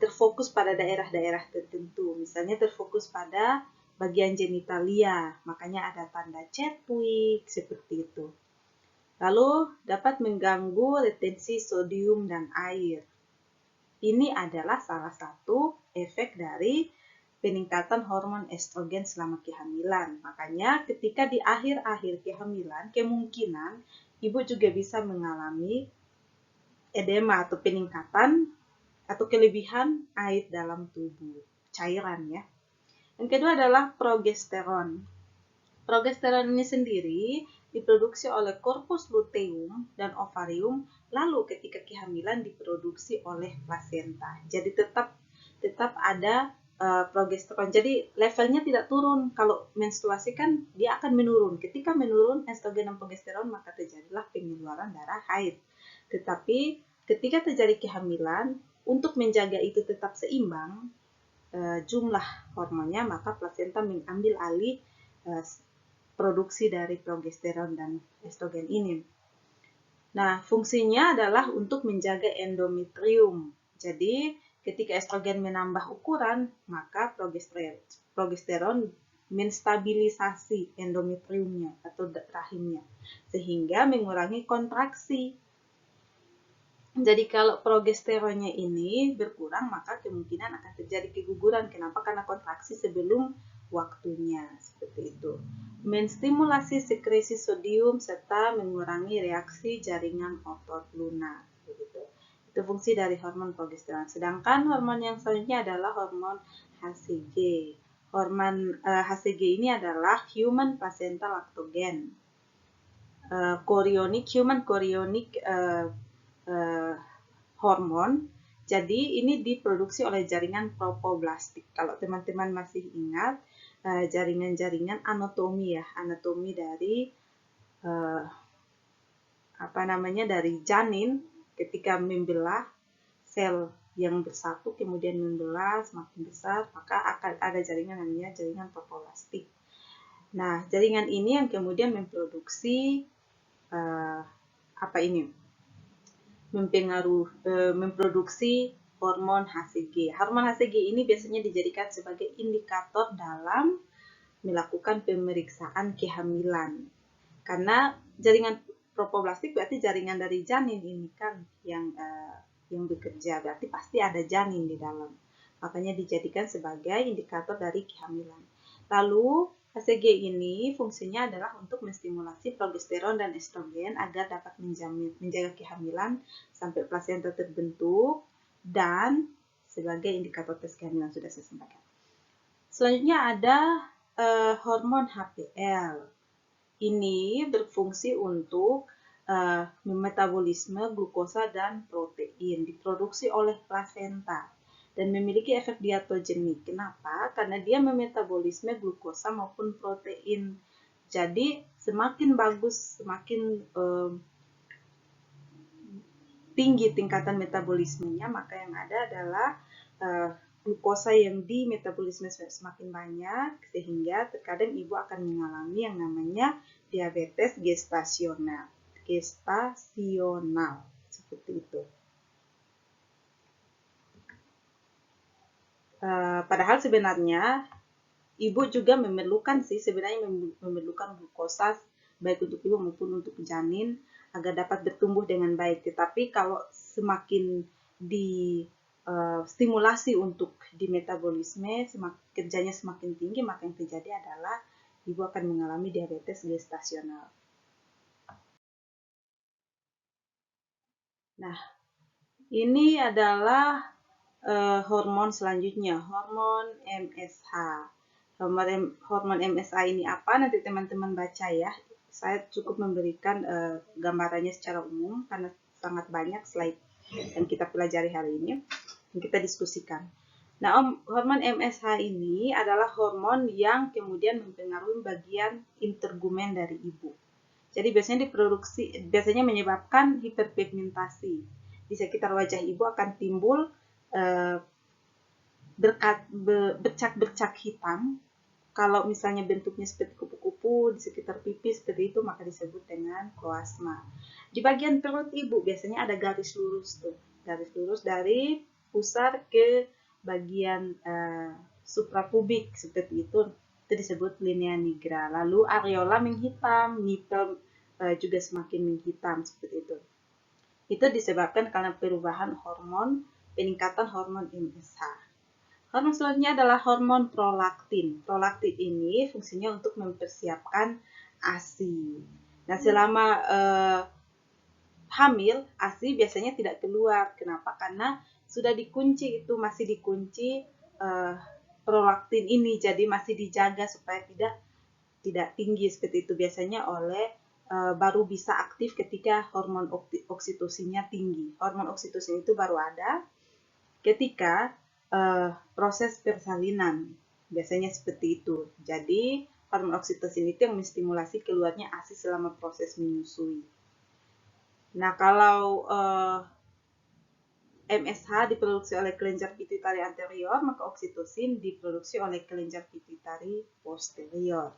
terfokus pada daerah-daerah tertentu. Misalnya terfokus pada bagian genitalia, makanya ada tanda Chadwick seperti itu. Lalu dapat mengganggu retensi sodium dan air. Ini adalah salah satu efek dari peningkatan hormon estrogen selama kehamilan. Makanya ketika di akhir-akhir kehamilan, kemungkinan ibu juga bisa mengalami edema atau peningkatan atau kelebihan air dalam tubuh, cairan ya. Yang kedua adalah progesteron. Progesteron ini sendiri diproduksi oleh korpus luteum dan ovarium, lalu ketika kehamilan diproduksi oleh plasenta. Jadi tetap ada progesteron. Jadi levelnya tidak turun. Kalau menstruasi kan dia akan menurun. Ketika menurun estrogen dan progesteron, maka terjadilah pengeluaran darah haid. Tetapi ketika terjadi kehamilan, untuk menjaga itu tetap seimbang jumlah hormonnya, maka plasenta mengambil alih produksi dari progesteron dan estrogen ini. Nah, fungsinya adalah untuk menjaga endometrium. Jadi, ketika estrogen menambah ukuran, maka progesteron menstabilisasi endometriumnya atau rahimnya, sehingga mengurangi kontraksi. Jadi kalau progesteronnya ini berkurang, maka kemungkinan akan terjadi keguguran. Kenapa? Karena kontraksi sebelum waktunya, seperti itu. Menstimulasi sekresi sodium serta mengurangi reaksi jaringan otot lunak. Begitu. Itu fungsi dari hormon progesteron. Sedangkan hormon yang selanjutnya adalah hormon HCG. Hormon HCG ini adalah human placenta lactogen. Human chorionic hormon. Jadi ini diproduksi oleh jaringan tropoblastik. Kalau teman-teman masih ingat jaringan-jaringan anatomi ya, anatomi dari dari janin ketika membelah sel yang bersatu kemudian membelah semakin besar, maka akan ada jaringan namanya jaringan tropoblastik. Nah, jaringan ini yang kemudian memproduksi memproduksi hormon HCG. Hormon HCG ini biasanya dijadikan sebagai indikator dalam melakukan pemeriksaan kehamilan. Karena jaringan tropoblastik berarti jaringan dari janin ini kan yang yang bekerja, berarti pasti ada janin di dalam. Makanya dijadikan sebagai indikator dari kehamilan. Lalu HCG ini fungsinya adalah untuk menstimulasi progesteron dan estrogen agar dapat menjaga kehamilan sampai plasenta terbentuk dan sebagai indikator tes kehamilan sudah saya sampaikan. Selanjutnya ada hormon HPL. Ini berfungsi untuk memetabolisme glukosa dan protein diproduksi oleh plasenta dan memiliki efek diatogenik. Kenapa? Karena dia memetabolisme glukosa maupun protein. Jadi semakin bagus, semakin tinggi tingkatan metabolismenya, maka yang ada adalah glukosa yang di metabolisme semakin banyak, sehingga terkadang ibu akan mengalami yang namanya diabetes gestasional. Seperti itu. Padahal sebenarnya ibu juga memerlukan glukosa baik untuk ibu maupun untuk janin agar dapat bertumbuh dengan baik. Tetapi kalau semakin stimulasi untuk di metabolisme, kerjanya semakin tinggi, maka yang terjadi adalah ibu akan mengalami diabetes gestasional. Nah, ini adalah hormon selanjutnya, hormon MSH. Hormon MSH ini apa? Nanti teman-teman baca ya. Saya cukup memberikan gambarannya secara umum karena sangat banyak slide yang kita pelajari hari ini, yang kita diskusikan. Nah, hormon MSH ini adalah hormon yang kemudian mempengaruhi bagian intergumen dari ibu. Jadi biasanya menyebabkan hiperpigmentasi. Di sekitar wajah ibu akan timbul bercak-bercak hitam. Kalau misalnya bentuknya seperti kupu-kupu di sekitar pipi seperti itu, maka disebut dengan kroasma. Di bagian perut ibu biasanya ada garis lurus tuh, garis lurus dari pusar ke bagian suprapubik seperti itu disebut linea nigra. Lalu areola menghitam, nipple juga semakin menghitam seperti itu. Itu disebabkan karena perubahan hormon, peningkatan hormon MSH. Hormon selanjutnya adalah hormon prolaktin. Prolaktin ini fungsinya untuk mempersiapkan ASI. Nah, selama hamil, ASI biasanya tidak keluar. Kenapa? Karena sudah dikunci, itu masih dikunci prolaktin ini, jadi masih dijaga supaya tidak tinggi seperti itu. Biasanya baru bisa aktif ketika hormon oksitosinnya tinggi. Hormon oksitosin itu baru ada ketika proses persalinan, biasanya seperti itu. Jadi hormon oksitosin itu yang menstimulasi keluarnya ASI selama proses menyusui. Nah, kalau MSH diproduksi oleh kelenjar pituitari anterior, maka oksitosin diproduksi oleh kelenjar pituitari posterior.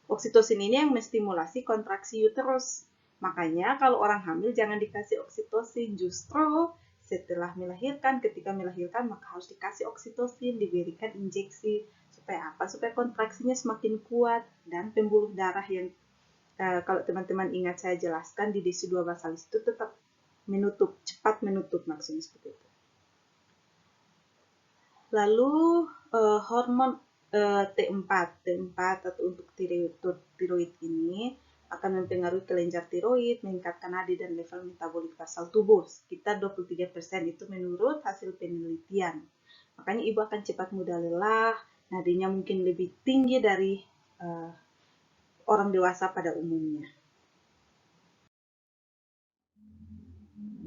Oksitosin ini yang menstimulasi kontraksi uterus. Makanya kalau orang hamil jangan dikasih oksitosin, justru setelah melahirkan, ketika melahirkan maka harus dikasih oksitosin, diberikan injeksi. Supaya apa? Supaya kontraksinya semakin kuat dan pembuluh darah yang kalau teman-teman ingat saya jelaskan di DESI2 basalis itu tetap cepat menutup maksudnya seperti itu. Lalu hormon T4 atau untuk tiroid ini akan mempengaruhi kelenjar tiroid, meningkatkan nadi dan level metabolik basal tubuh sekitar 23% itu menurut hasil penelitian. Makanya ibu akan cepat mudah lelah, nadinya mungkin lebih tinggi dari orang dewasa pada umumnya.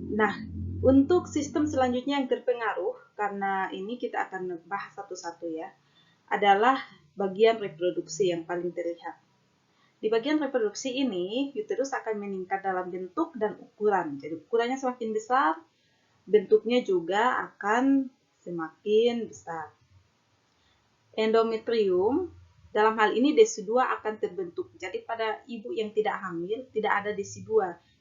Nah, untuk sistem selanjutnya yang terpengaruh, karena ini kita akan bahas satu-satu ya, adalah bagian reproduksi yang paling terlihat. Di bagian reproduksi ini, uterus akan meningkat dalam bentuk dan ukuran. Jadi ukurannya semakin besar, bentuknya juga akan semakin besar. Endometrium, dalam hal ini DESI2 akan terbentuk. Jadi pada ibu yang tidak hamil, tidak ada DESI2.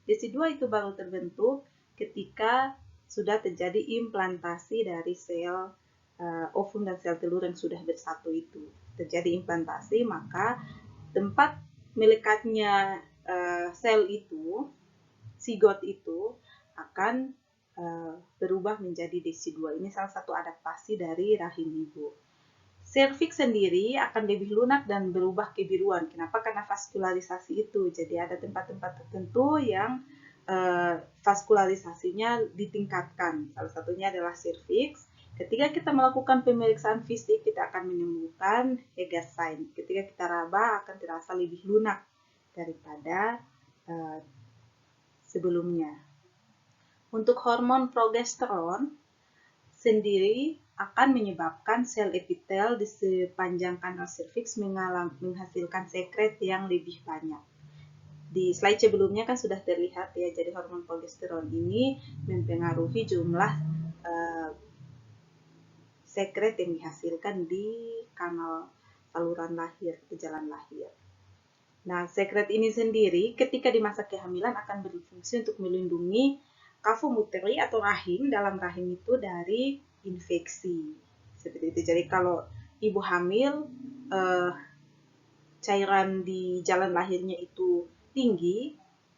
DESI2 itu baru terbentuk ketika sudah terjadi implantasi dari sel ovum dan sel telur yang sudah bersatu itu. Terjadi implantasi, maka tempat melekatnya sel itu, zigot itu akan berubah menjadi DESI2. Ini salah satu adaptasi dari rahim ibu. Serviks sendiri akan lebih lunak dan berubah kebiruan. Kenapa? Karena vaskularisasi itu. Jadi ada tempat-tempat tertentu yang vaskularisasinya ditingkatkan. Salah satunya adalah serviks. Ketika kita melakukan pemeriksaan fisik, kita akan menemukan Hegas sign. Ketika kita raba akan terasa lebih lunak daripada sebelumnya. Untuk hormon progesteron sendiri akan menyebabkan sel epitel di sepanjang kanal serviks menghasilkan sekret yang lebih banyak. Di slide sebelumnya kan sudah terlihat ya, jadi hormon progesteron ini mempengaruhi jumlah sekret yang dihasilkan di kanal saluran lahir, ke jalan lahir. Nah, sekret ini sendiri ketika di masa kehamilan akan berfungsi untuk melindungi kafum uteri atau rahim dalam rahim itu dari infeksi. Seperti itu. Jadi kalau ibu hamil, cairan di jalan lahirnya itu tinggi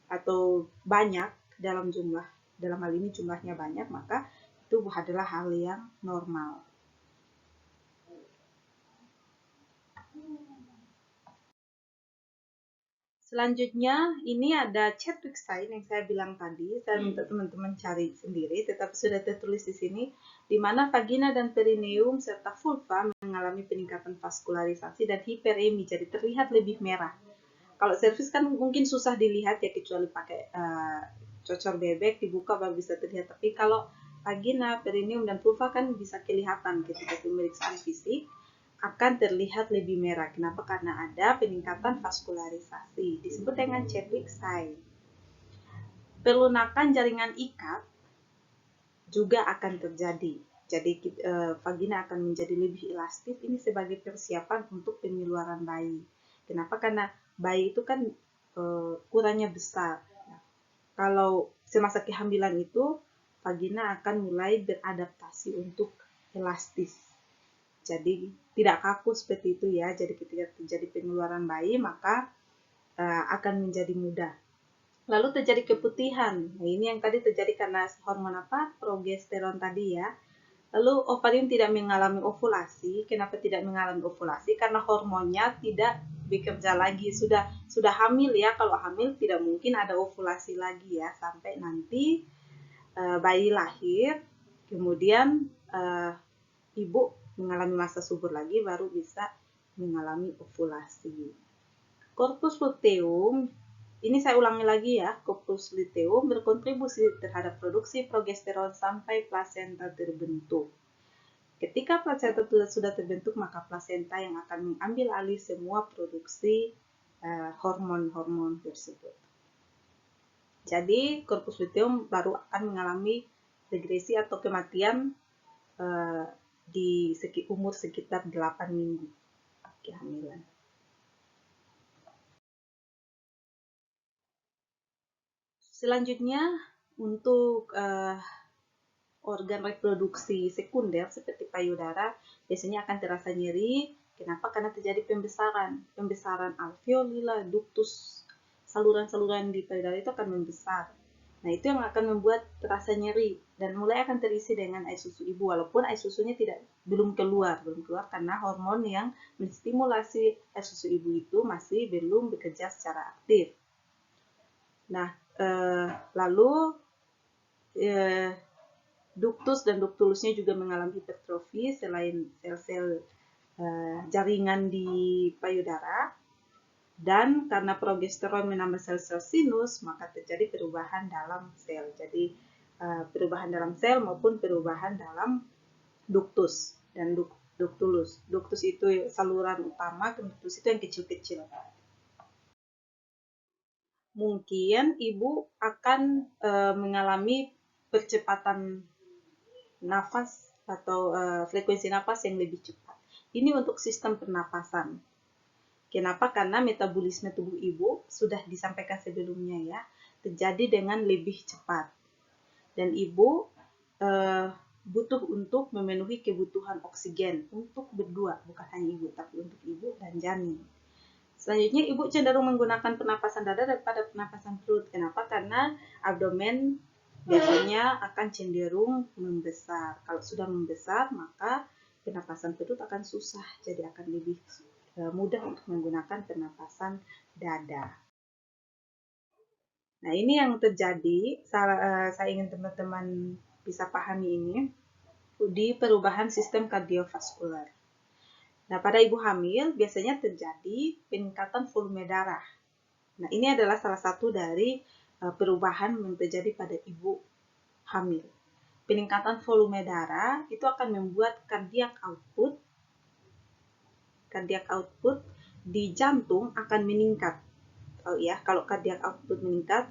atau banyak dalam hal ini jumlahnya banyak, maka itu adalah hal yang normal. Selanjutnya, ini ada Chadwick sign yang saya bilang tadi. Saya minta teman-teman cari sendiri, tetapi sudah tertulis di sini, di mana vagina dan perineum serta vulva mengalami peningkatan vaskularisasi dan hiperemi, jadi terlihat lebih merah. Kalau serviks kan mungkin susah dilihat ya, kecuali pakai cocor bebek dibuka baru bisa terlihat. Tapi kalau vagina, perineum, dan vulva kan bisa kelihatan ketika pemeriksaan fisik, akan terlihat lebih merah. Kenapa? Karena ada peningkatan vaskularisasi. Disebut dengan Chadwick sign. Pelunakan jaringan ikat juga akan terjadi. Jadi vagina akan menjadi lebih elastis. Ini sebagai persiapan untuk pengeluaran bayi. Kenapa? Karena bayi itu kan ukurannya besar. Kalau semasa kehamilan itu, vagina akan mulai beradaptasi untuk elastis. Jadi tidak kaku seperti itu ya. Jadi ketika terjadi pengeluaran bayi, maka akan menjadi mudah. Lalu terjadi keputihan. Nah, ini yang tadi terjadi karena hormon apa? Progesteron tadi ya. Lalu ovarium tidak mengalami ovulasi. Kenapa tidak mengalami ovulasi? Karena hormonnya tidak bekerja lagi. Sudah hamil ya. Kalau hamil tidak mungkin ada ovulasi lagi ya, sampai nanti bayi lahir, kemudian ibu mengalami masa subur lagi, baru bisa mengalami ovulasi. Corpus luteum, ini saya ulangi lagi ya, corpus luteum berkontribusi terhadap produksi progesteron sampai plasenta terbentuk. Ketika plasenta sudah terbentuk, maka plasenta yang akan mengambil alih semua produksi hormon-hormon tersebut. Jadi corpus luteum baru akan mengalami regresi atau kematian di umur sekitar 8 minggu kehamilan. Selanjutnya, untuk organ reproduksi sekunder seperti payudara, biasanya akan terasa nyeri. Kenapa? Karena terjadi pembesaran alveoli, ductus, saluran-saluran di payudara itu akan membesar. Nah, itu yang akan membuat terasa nyeri dan mulai akan terisi dengan air susu ibu, walaupun air susunya belum keluar karena hormon yang menstimulasi air susu ibu itu masih belum bekerja secara aktif. Nah, lalu ductus dan ductulusnya juga mengalami hipertrofi selain sel-sel jaringan di payudara. Dan karena progesteron menambah sel-sel sinus, maka terjadi perubahan dalam sel. Jadi perubahan dalam sel maupun perubahan dalam ductus dan ductulus. Ductus itu saluran utama, ductus itu yang kecil-kecil. Mungkin ibu akan mengalami percepatan nafas atau frekuensi nafas yang lebih cepat. Ini untuk sistem pernapasan. Kenapa? Karena metabolisme tubuh ibu sudah disampaikan sebelumnya ya, terjadi dengan lebih cepat. Dan ibu butuh untuk memenuhi kebutuhan oksigen untuk berdua, bukan hanya ibu, tapi untuk ibu dan janin. Selanjutnya, ibu cenderung menggunakan pernapasan dada daripada pernapasan perut. Kenapa? Karena abdomen biasanya akan cenderung membesar. Kalau sudah membesar, maka pernapasan perut akan susah, jadi akan lebih mudah untuk menggunakan pernapasan dada. Nah, ini yang terjadi, saya ingin teman-teman bisa pahami ini, di perubahan sistem kardiovaskular. Nah, pada ibu hamil biasanya terjadi peningkatan volume darah. Nah, ini adalah salah satu dari perubahan yang terjadi pada ibu hamil. Peningkatan volume darah itu akan membuat cardiac output di jantung akan meningkat. Oh ya, kalau cardiac output meningkat.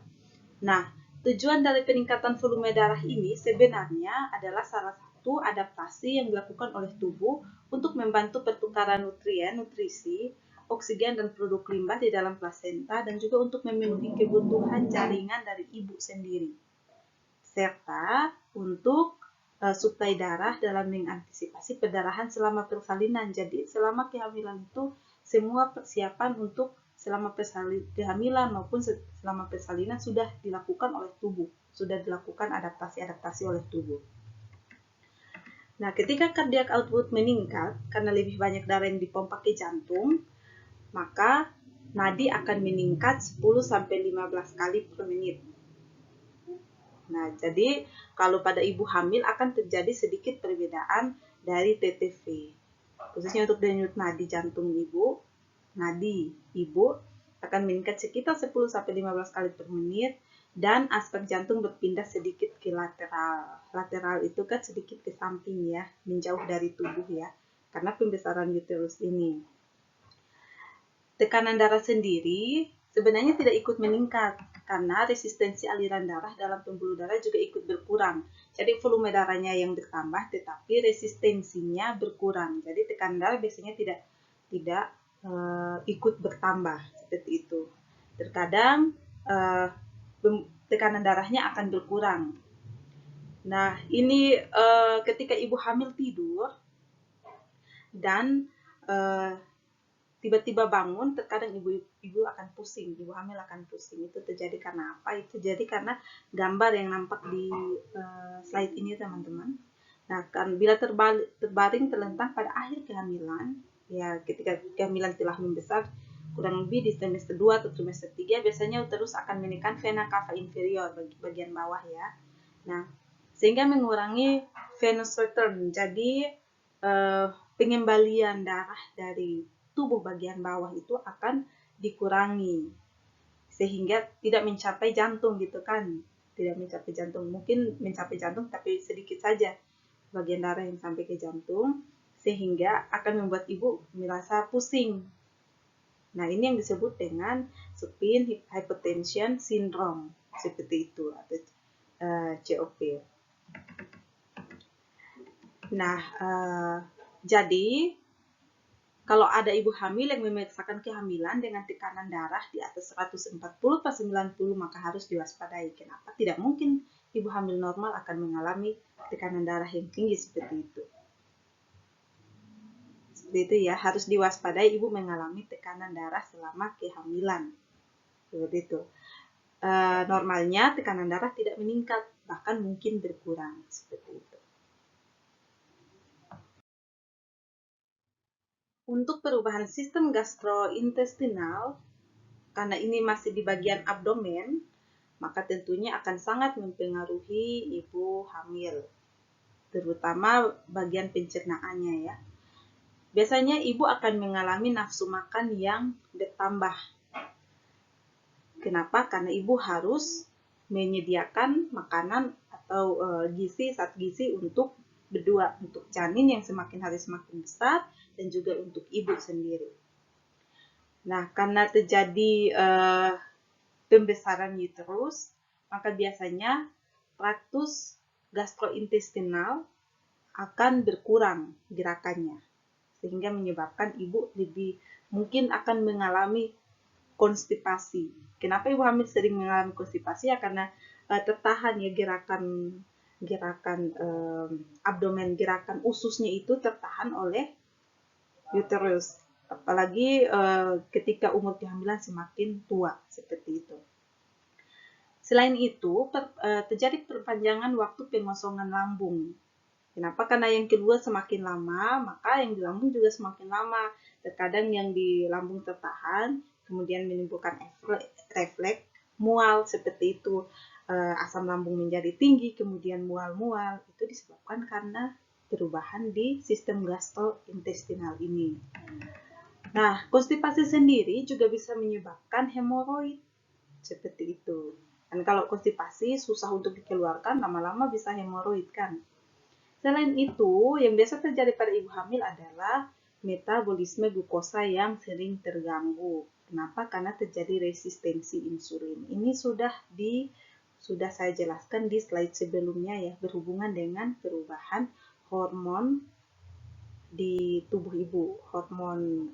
Nah, tujuan dari peningkatan volume darah ini sebenarnya adalah salah satu adaptasi yang dilakukan oleh tubuh untuk membantu pertukaran nutrisi, oksigen dan produk limbah di dalam plasenta, dan juga untuk memenuhi kebutuhan jaringan dari ibu sendiri, serta untuk suplai darah dalam mengantisipasi perdarahan selama persalinan. Jadi selama kehamilan itu semua persiapan untuk selama kehamilan maupun selama persalinan sudah dilakukan oleh tubuh, sudah dilakukan adaptasi-adaptasi oleh tubuh. Nah, ketika cardiac output meningkat karena lebih banyak darah yang dipompa ke jantung, maka nadi akan meningkat 10-15 kali per menit. Nah, jadi kalau pada ibu hamil akan terjadi sedikit perbedaan dari TTV. Khususnya untuk denyut nadi jantung ibu, nadi ibu akan meningkat sekitar 10-15 kali per menit, dan aspek jantung berpindah sedikit ke lateral. Lateral itu kan sedikit ke samping ya, menjauh dari tubuh ya, karena pembesaran uterus ini. Tekanan darah sendiri sebenarnya tidak ikut meningkat karena resistensi aliran darah dalam pembuluh darah juga ikut berkurang. Jadi volume darahnya yang bertambah tetapi resistensinya berkurang. Jadi tekanan darah biasanya tidak ikut bertambah seperti itu. Terkadang tekanan darahnya akan berkurang. Nah, ini ketika ibu hamil tidur dan tiba-tiba bangun, terkadang ibu akan pusing, ibu hamil akan pusing. Itu terjadi karena apa? Itu jadi karena gambar yang nampak di slide ini, teman-teman. Nah, kan bila terbaring terlentang pada akhir kehamilan, ya ketika kehamilan telah membesar, kurang lebih di trimester 2 atau trimester 3, biasanya uterus akan menekan vena cava inferior, bagian bawah ya. Nah, sehingga mengurangi venous return. Jadi pengembalian darah dari tubuh bagian bawah itu akan dikurangi sehingga tidak mencapai jantung gitu kan, tidak mencapai jantung, mungkin mencapai jantung tapi sedikit saja bagian darah yang sampai ke jantung, sehingga akan membuat ibu merasa pusing. Nah, ini yang disebut dengan supine hypotension syndrome, seperti itu, atau COP. Nah, jadi kalau ada ibu hamil yang memeriksakan kehamilan dengan tekanan darah di atas 140/90, maka harus diwaspadai. Kenapa? Tidak mungkin ibu hamil normal akan mengalami tekanan darah yang tinggi seperti itu. Seperti itu ya, harus diwaspadai ibu mengalami tekanan darah selama kehamilan. Seperti itu. Normalnya tekanan darah tidak meningkat, bahkan mungkin berkurang seperti itu. Untuk perubahan sistem gastrointestinal, karena ini masih di bagian abdomen, maka tentunya akan sangat mempengaruhi ibu hamil, terutama bagian pencernaannya ya. Biasanya ibu akan mengalami nafsu makan yang bertambah. Kenapa? Karena ibu harus menyediakan makanan atau zat gizi untuk berdua, untuk janin yang semakin hari semakin besar dan juga untuk ibu sendiri. Nah, karena terjadi pembesaran uterus, maka biasanya traktus gastrointestinal akan berkurang gerakannya, sehingga menyebabkan ibu lebih mungkin akan mengalami konstipasi. Kenapa ibu hamil sering mengalami konstipasi? Ya karena tertahan ya gerakan abdomen, gerakan ususnya itu tertahan oleh uterus. Apalagi ketika umur kehamilan semakin tua seperti itu. Selain itu, terjadi perpanjangan waktu pengosongan lambung. Kenapa? Karena yang kedua semakin lama, maka yang di lambung juga semakin lama. Terkadang yang di lambung tertahan, kemudian menimbulkan refleks mual seperti itu. Asam lambung menjadi tinggi, kemudian mual-mual. Itu disebabkan karena perubahan di sistem gastrointestinal ini. Nah, konstipasi sendiri juga bisa menyebabkan hemoroid. Seperti itu. Dan kalau konstipasi susah untuk dikeluarkan, lama-lama bisa hemoroid kan. Selain itu, yang biasa terjadi pada ibu hamil adalah metabolisme glukosa yang sering terganggu. Kenapa? Karena terjadi resistensi insulin. Ini sudah saya jelaskan di slide sebelumnya ya, berhubungan dengan perubahan hormon di tubuh ibu, hormon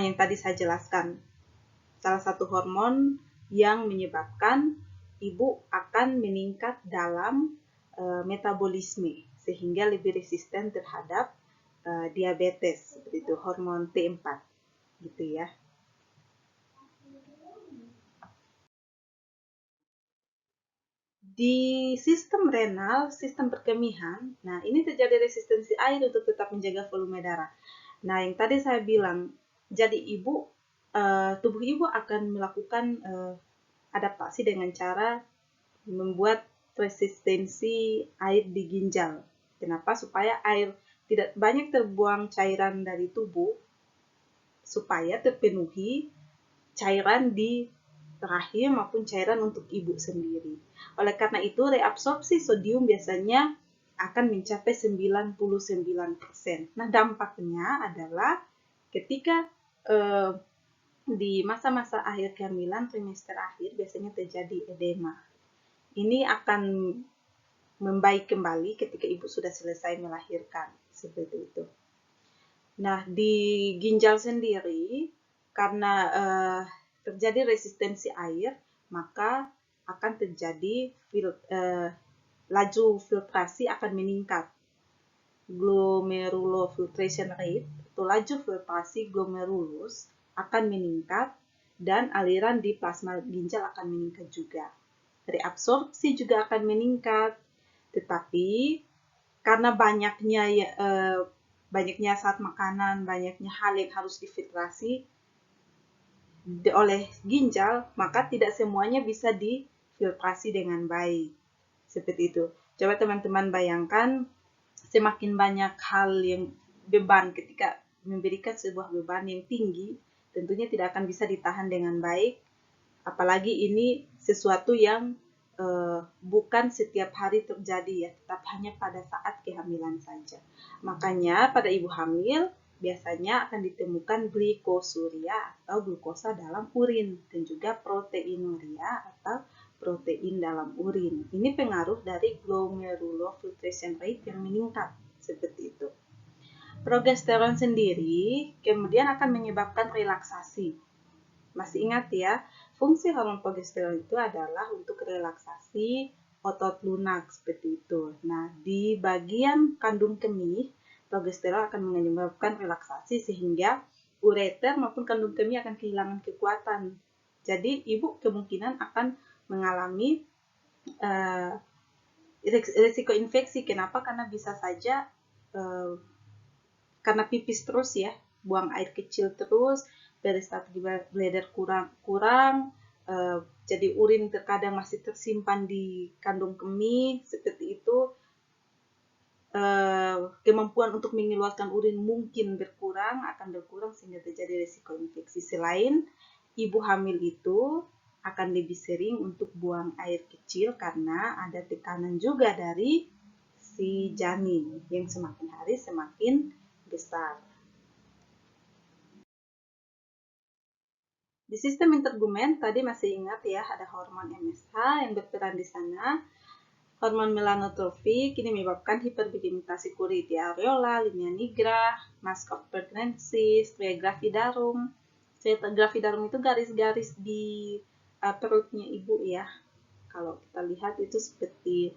yang tadi saya jelaskan. Salah satu hormon yang menyebabkan ibu akan meningkat dalam metabolisme sehingga lebih resisten terhadap diabetes, seperti itu, hormon T4 gitu ya. Di sistem renal, sistem perkemihan, nah ini terjadi resistensi air untuk tetap menjaga volume darah. Nah, yang tadi saya bilang, jadi tubuh ibu akan melakukan adaptasi dengan cara membuat resistensi air di ginjal. Kenapa? Supaya air tidak banyak terbuang cairan dari tubuh, supaya terpenuhi cairan di rahim maupun cairan untuk ibu sendiri. Oleh karena itu, reabsorpsi sodium biasanya akan mencapai 99%. Nah, dampaknya adalah ketika di masa-masa akhir kehamilan, trimester akhir, biasanya terjadi edema. Ini akan membaik kembali ketika ibu sudah selesai melahirkan, seperti itu. Nah, di ginjal sendiri, karena terjadi resistensi air, maka akan terjadi laju filtrasi akan meningkat. Glomerulofiltration rate atau laju filtrasi glomerulus akan meningkat dan aliran di plasma ginjal akan meningkat juga. Reabsorpsi juga akan meningkat, tetapi karena banyaknya saat makanan, banyaknya hal yang harus difiltrasi oleh ginjal, maka tidak semuanya bisa difiltrasi dengan baik. Seperti itu. Coba teman-teman bayangkan, semakin banyak hal yang beban ketika memberikan sebuah beban yang tinggi, tentunya tidak akan bisa ditahan dengan baik. Apalagi ini sesuatu yang bukan setiap hari terjadi ya, tetap hanya pada saat kehamilan saja. Makanya pada ibu hamil biasanya akan ditemukan glikosuria atau glukosa dalam urin dan juga proteinuria atau protein dalam urin. Ini pengaruh dari glomerulofiltration rate yang meningkat, seperti itu. Progesteron sendiri kemudian akan menyebabkan relaksasi. Masih ingat ya, fungsi hormon progesteron itu adalah untuk relaksasi otot lunak, seperti itu. Nah, di bagian kandung kemih, progesteron akan menyebabkan relaksasi sehingga ureter maupun kandung kemih akan kehilangan kekuatan. Jadi, ibu kemungkinan akan mengalami risiko infeksi. Kenapa? Karena bisa saja karena pipis terus ya, buang air kecil terus, peristaltik bladder kurang, jadi urin terkadang masih tersimpan di kandung kemih, seperti itu. Kemampuan untuk mengeluarkan urin mungkin akan berkurang sehingga terjadi risiko infeksi. Selain ibu hamil itu akan lebih sering untuk buang air kecil karena ada tekanan juga dari si janin yang semakin hari semakin besar. Di sistem intergumen tadi masih ingat ya, ada hormon MSH yang berperan di sana. Hormon melanotrofik ini menyebabkan hiperpigmentasi kulit di areola, linea nigra, mask of pregnancy, stria gravidarum. Stria gravidarum itu garis-garis di perutnya ibu ya. Kalau kita lihat itu seperti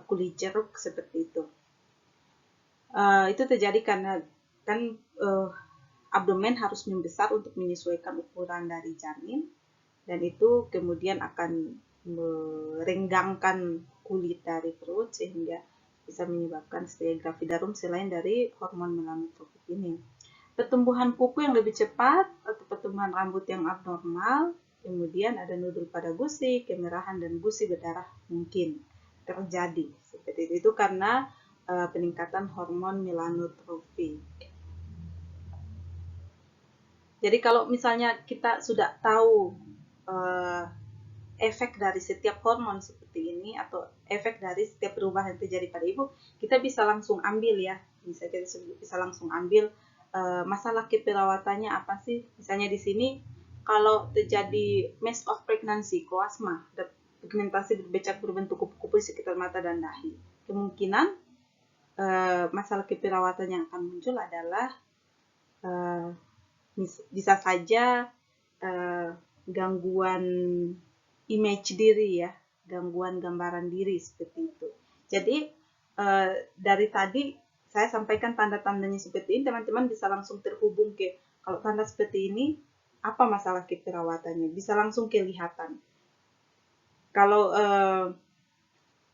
kulit jeruk, seperti itu. Itu terjadi karena kan abdomen harus membesar untuk menyesuaikan ukuran dari janin. dan itu kemudian akan merenggangkan kulit dari perut sehingga bisa menyebabkan steatografidarum selain dari hormon melanotropik ini. Pertumbuhan kuku yang lebih cepat atau pertumbuhan rambut yang abnormal, kemudian ada nudul pada gusi, kemerahan dan gusi berdarah mungkin terjadi. Seperti itu karena peningkatan hormon melanotropik. Jadi kalau misalnya kita sudah tahu efek dari setiap hormon seperti ini atau efek dari setiap perubahan yang terjadi pada ibu, kita bisa langsung ambil ya, misalnya kita bisa langsung ambil masalah keperawatannya apa sih. Misalnya di sini kalau terjadi mess of pregnancy, koasma, pigmentasi bercak berbentuk kupu-kupu di sekitar mata dan dahi, kemungkinan masalah keperawatan yang akan muncul adalah bisa saja gangguan image diri ya, gangguan gambaran diri seperti itu. Jadi dari tadi saya sampaikan tanda-tandanya seperti ini, teman-teman bisa langsung terhubung ke kalau tanda seperti ini apa masalah keperawatannya, bisa langsung kelihatan. Kalau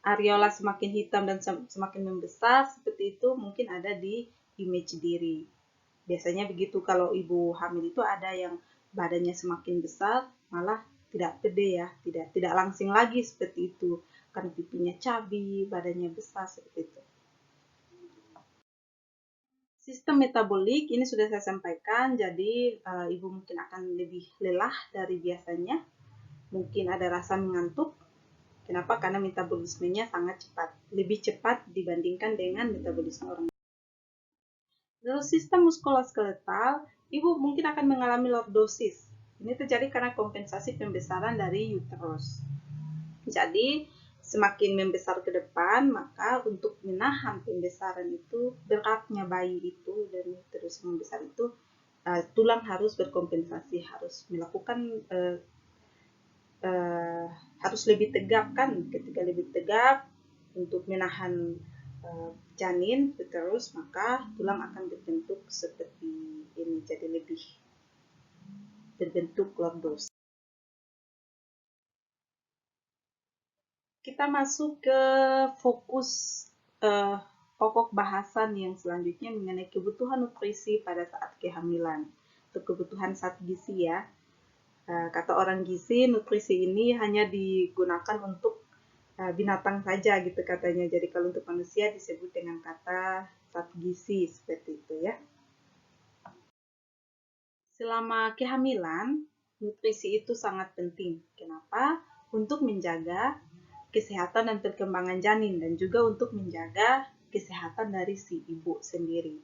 areola semakin hitam dan semakin membesar seperti itu mungkin ada di image diri. Biasanya begitu kalau ibu hamil itu ada yang badannya semakin besar malah tidak pede ya, tidak langsing lagi seperti itu, kan pipinya cabi, badannya besar seperti itu. Sistem metabolik ini sudah saya sampaikan, jadi ibu mungkin akan lebih lelah dari biasanya, mungkin ada rasa mengantuk. Kenapa? Karena metabolismenya sangat cepat, lebih cepat dibandingkan dengan metabolisme orang. Lalu sistem muskuloskeletal, ibu mungkin akan mengalami lordosis. Ini terjadi karena kompensasi pembesaran dari uterus. Jadi, semakin membesar ke depan, maka untuk menahan pembesaran itu, beratnya bayi itu dan terus membesar itu, tulang harus berkompensasi, harus melakukan harus lebih tegap kan, ketika lebih tegap untuk menahan janin terus, maka tulang akan berbentuk seperti ini, jadi lebih berbentuk lordos. Kita masuk ke fokus pokok bahasan yang selanjutnya mengenai kebutuhan nutrisi pada saat kehamilan. Untuk kebutuhan zat gizi ya. Kata orang gizi, nutrisi ini hanya digunakan untuk binatang saja gitu katanya. Jadi kalau untuk manusia disebut dengan kata zat gizi seperti itu ya. Selama kehamilan, nutrisi itu sangat penting. Kenapa? Untuk menjaga kesehatan dan perkembangan janin dan juga untuk menjaga kesehatan dari si ibu sendiri.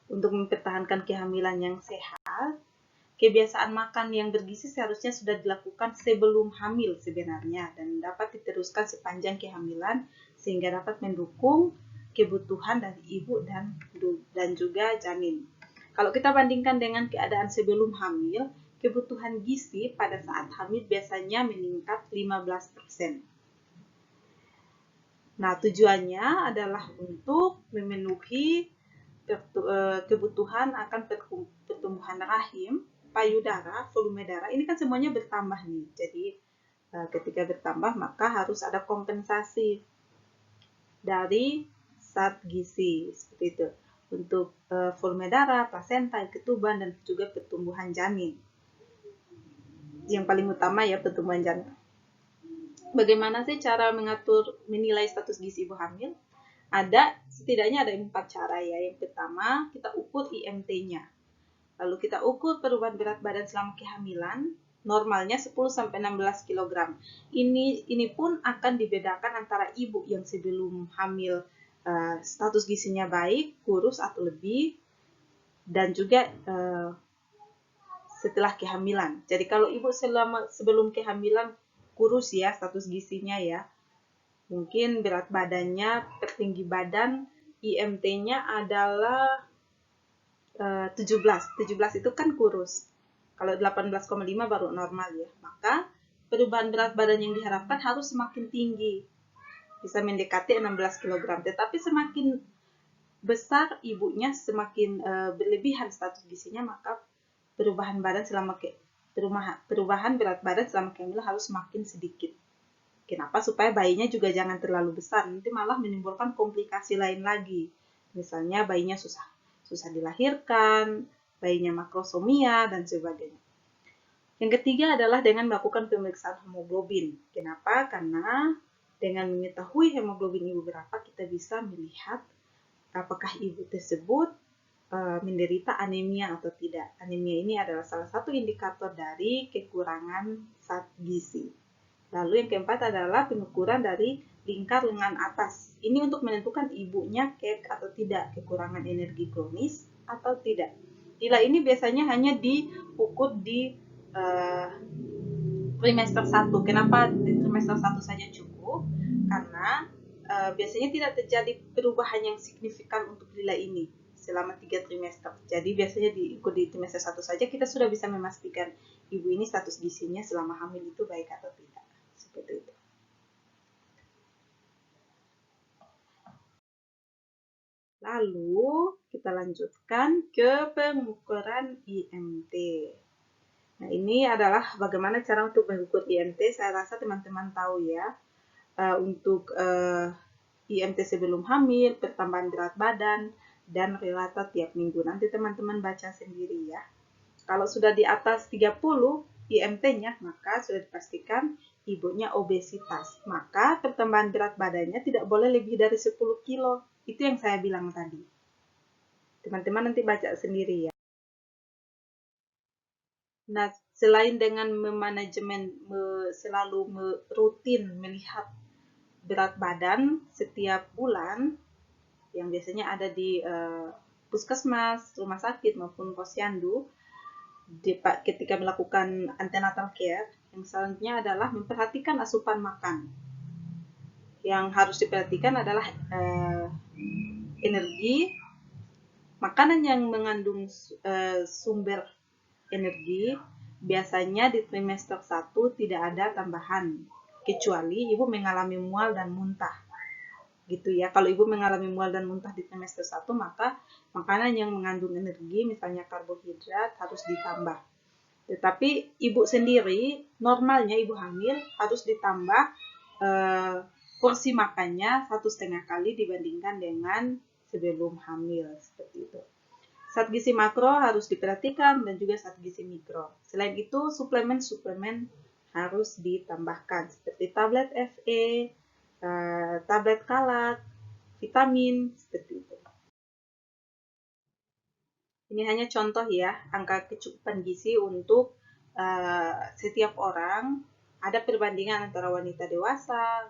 Untuk mempertahankan kehamilan yang sehat, kebiasaan makan yang bergizi seharusnya sudah dilakukan sebelum hamil sebenarnya dan dapat diteruskan sepanjang kehamilan sehingga dapat mendukung kebutuhan dari ibu dan juga janin. Kalau kita bandingkan dengan keadaan sebelum hamil, kebutuhan gizi pada saat hamil biasanya meningkat 15%. Nah, tujuannya adalah untuk memenuhi kebutuhan akan pertumbuhan rahim, payudara, volume darah. Ini kan semuanya bertambah nih. Jadi, ketika bertambah maka harus ada kompensasi dari zat gizi seperti itu untuk volume darah, plasenta, ketuban dan juga pertumbuhan janin. Yang paling utama ya pertumbuhan janin. Bagaimana sih cara menilai status gizi ibu hamil? Setidaknya ada 4 cara ya. Yang pertama, kita ukur IMT-nya. Lalu kita ukur perubahan berat badan selama kehamilan, normalnya 10-16 kg. Ini pun akan dibedakan antara ibu yang sebelum hamil status gizinya baik, kurus atau lebih, dan juga setelah kehamilan. Jadi kalau ibu sebelum kehamilan kurus ya status gizinya ya, mungkin berat badannya tertinggi badan, IMT-nya adalah 17 itu kan kurus. Kalau 18,5 baru normal ya. Maka perubahan berat badan yang diharapkan harus semakin tinggi, bisa mendekati 16 kg. Tetapi semakin besar ibunya, semakin berlebihan status gizinya, maka perubahan badan selama perubahan berat badan selama kehamilan harus semakin sedikit. Kenapa? Supaya bayinya juga jangan terlalu besar, nanti malah menimbulkan komplikasi lain lagi. Misalnya bayinya susah dilahirkan, bayinya makrosomia, dan sebagainya. Yang ketiga adalah dengan melakukan pemeriksaan hemoglobin. Kenapa? Karena dengan mengetahui hemoglobin ibu berapa, kita bisa melihat apakah ibu tersebut menderita anemia atau tidak. Anemia ini adalah salah satu indikator dari kekurangan zat gizi. Lalu yang keempat adalah pengukuran dari lingkar lengan atas. Ini untuk menentukan ibunya kek atau tidak, kekurangan energi kronis atau tidak. Nilai ini biasanya hanya diukur di trimester 1. Kenapa di trimester 1 saja cukup? Karena biasanya tidak terjadi perubahan yang signifikan untuk nilai ini selama 3 trimester. Jadi biasanya diikut di trimester 1 saja kita sudah bisa memastikan ibu ini status gizinya selama hamil itu baik atau tidak. Seperti itu. Lalu kita lanjutkan ke pengukuran IMT. Nah, ini adalah bagaimana cara untuk mengukur IMT. Saya rasa teman-teman tahu ya. Untuk IMT sebelum hamil, pertambahan berat badan, dan relata tiap minggu. Nanti teman-teman baca sendiri ya. Kalau sudah di atas 30 IMT-nya, maka sudah dipastikan ibunya obesitas. Maka pertambahan berat badannya tidak boleh lebih dari 10 kilo. Itu yang saya bilang tadi. Teman-teman nanti baca sendiri ya. Nah, selain dengan memanajemen, selalu rutin melihat berat badan setiap bulan, yang biasanya ada di puskesmas, rumah sakit maupun posyandu, ketika melakukan antenatal care, yang selanjutnya adalah memperhatikan asupan makan. Yang harus diperhatikan adalah energi, makanan yang mengandung sumber energi. Biasanya di trimester 1 tidak ada tambahan, kecuali ibu mengalami mual dan muntah. Gitu ya. Kalau ibu mengalami mual dan muntah di trimester 1, maka makanan yang mengandung energi, misalnya karbohidrat, harus ditambah. Tetapi ibu sendiri, normalnya ibu hamil harus ditambah porsi makannya 1,5 kali dibandingkan dengan sebelum hamil, seperti itu. Zat gizi makro harus diperhatikan dan juga zat gizi mikro. Selain itu, suplemen-suplemen harus ditambahkan seperti tablet Fe, tablet kalat, vitamin, seperti itu. Ini hanya contoh ya, angka kecukupan gizi untuk setiap orang. Ada perbandingan antara wanita dewasa,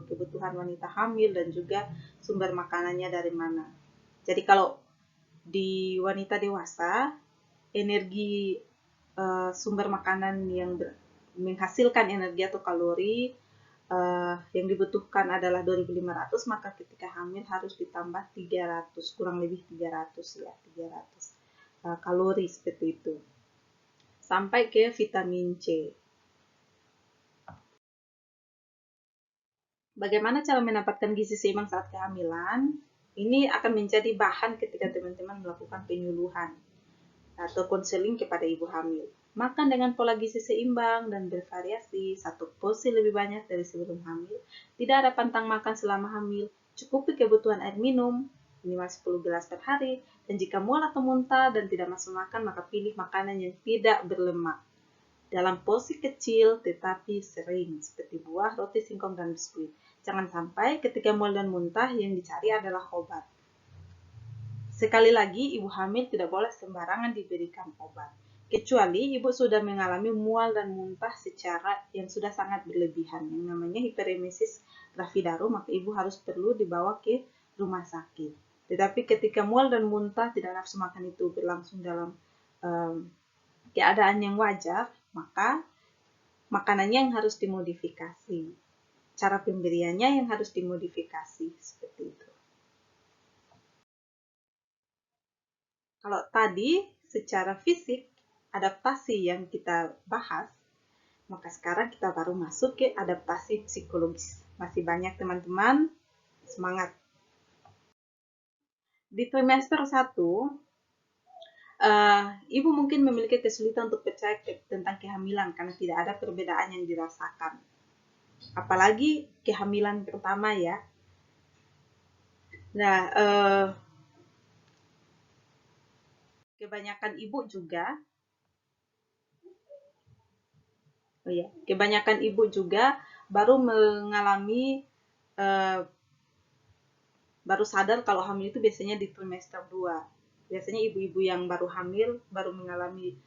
kebutuhan wanita hamil, dan juga sumber makanannya dari mana. Jadi kalau di wanita dewasa, energi sumber makanan yang menghasilkan energi atau kalori yang dibutuhkan adalah 2.500, maka ketika hamil harus ditambah 300, kurang lebih 300 ya, 300 kalori seperti itu. Sampai ke vitamin C. Bagaimana cara mendapatkan gizi seimbang saat kehamilan? Ini akan menjadi bahan ketika teman-teman melakukan penyuluhan atau konseling kepada ibu hamil. Makan dengan pola gizi seimbang dan bervariasi, 1 porsi lebih banyak dari sebelum hamil. Tidak ada pantang makan selama hamil. Cukupi kebutuhan air minum, minimal 10 gelas per hari. Dan jika mual atau muntah dan tidak masuk makan, maka pilih makanan yang tidak berlemak. Dalam porsi kecil tetapi sering, seperti buah, roti, singkong, dan biskuit. Jangan sampai ketika mual dan muntah yang dicari adalah obat. Sekali lagi, ibu hamil tidak boleh sembarangan diberikan obat. Kecuali ibu sudah mengalami mual dan muntah secara yang sudah sangat berlebihan, yang namanya hiperemesis gravidarum, maka ibu harus perlu dibawa ke rumah sakit. Tetapi ketika mual dan muntah tidak nafsu makan itu berlangsung dalam keadaan yang wajar, maka makanannya yang harus dimodifikasi. Cara pemberiannya yang harus dimodifikasi, seperti itu. Kalau tadi secara fisik, adaptasi yang kita bahas, maka sekarang kita baru masuk ke adaptasi psikologis. Masih banyak teman-teman, semangat. Di trimester 1, Ibu mungkin memiliki kesulitan untuk percaya tentang kehamilan karena tidak ada perbedaan yang dirasakan. Apalagi kehamilan pertama ya. Nah, kebanyakan ibu juga, kebanyakan ibu juga baru mengalami, baru sadar kalau hamil itu biasanya di trimester 2. Biasanya ibu-ibu yang baru hamil baru mengalami,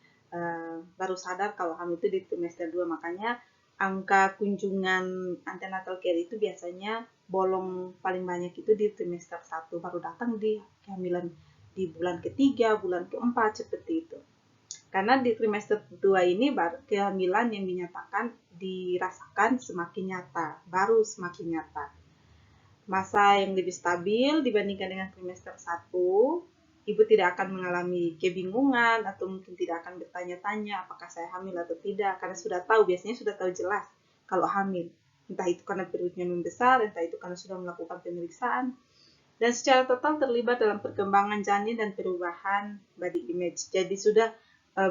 baru sadar kalau hamil itu di trimester 2. Makanya angka kunjungan antenatal care itu biasanya bolong paling banyak itu di trimester 1, baru datang di kehamilan di bulan ketiga, bulan keempat, seperti itu. Karena di trimester 2 ini kehamilan yang dinyatakan dirasakan semakin nyata, baru semakin nyata. Masa yang lebih stabil dibandingkan dengan trimester 1, ibu tidak akan mengalami kebingungan atau mungkin tidak akan bertanya-tanya apakah saya hamil atau tidak, karena sudah tahu, biasanya sudah tahu jelas kalau hamil. Entah itu karena perutnya membesar, entah itu karena sudah melakukan pemeriksaan, dan secara total terlibat dalam perkembangan janin dan perubahan body image. Jadi sudah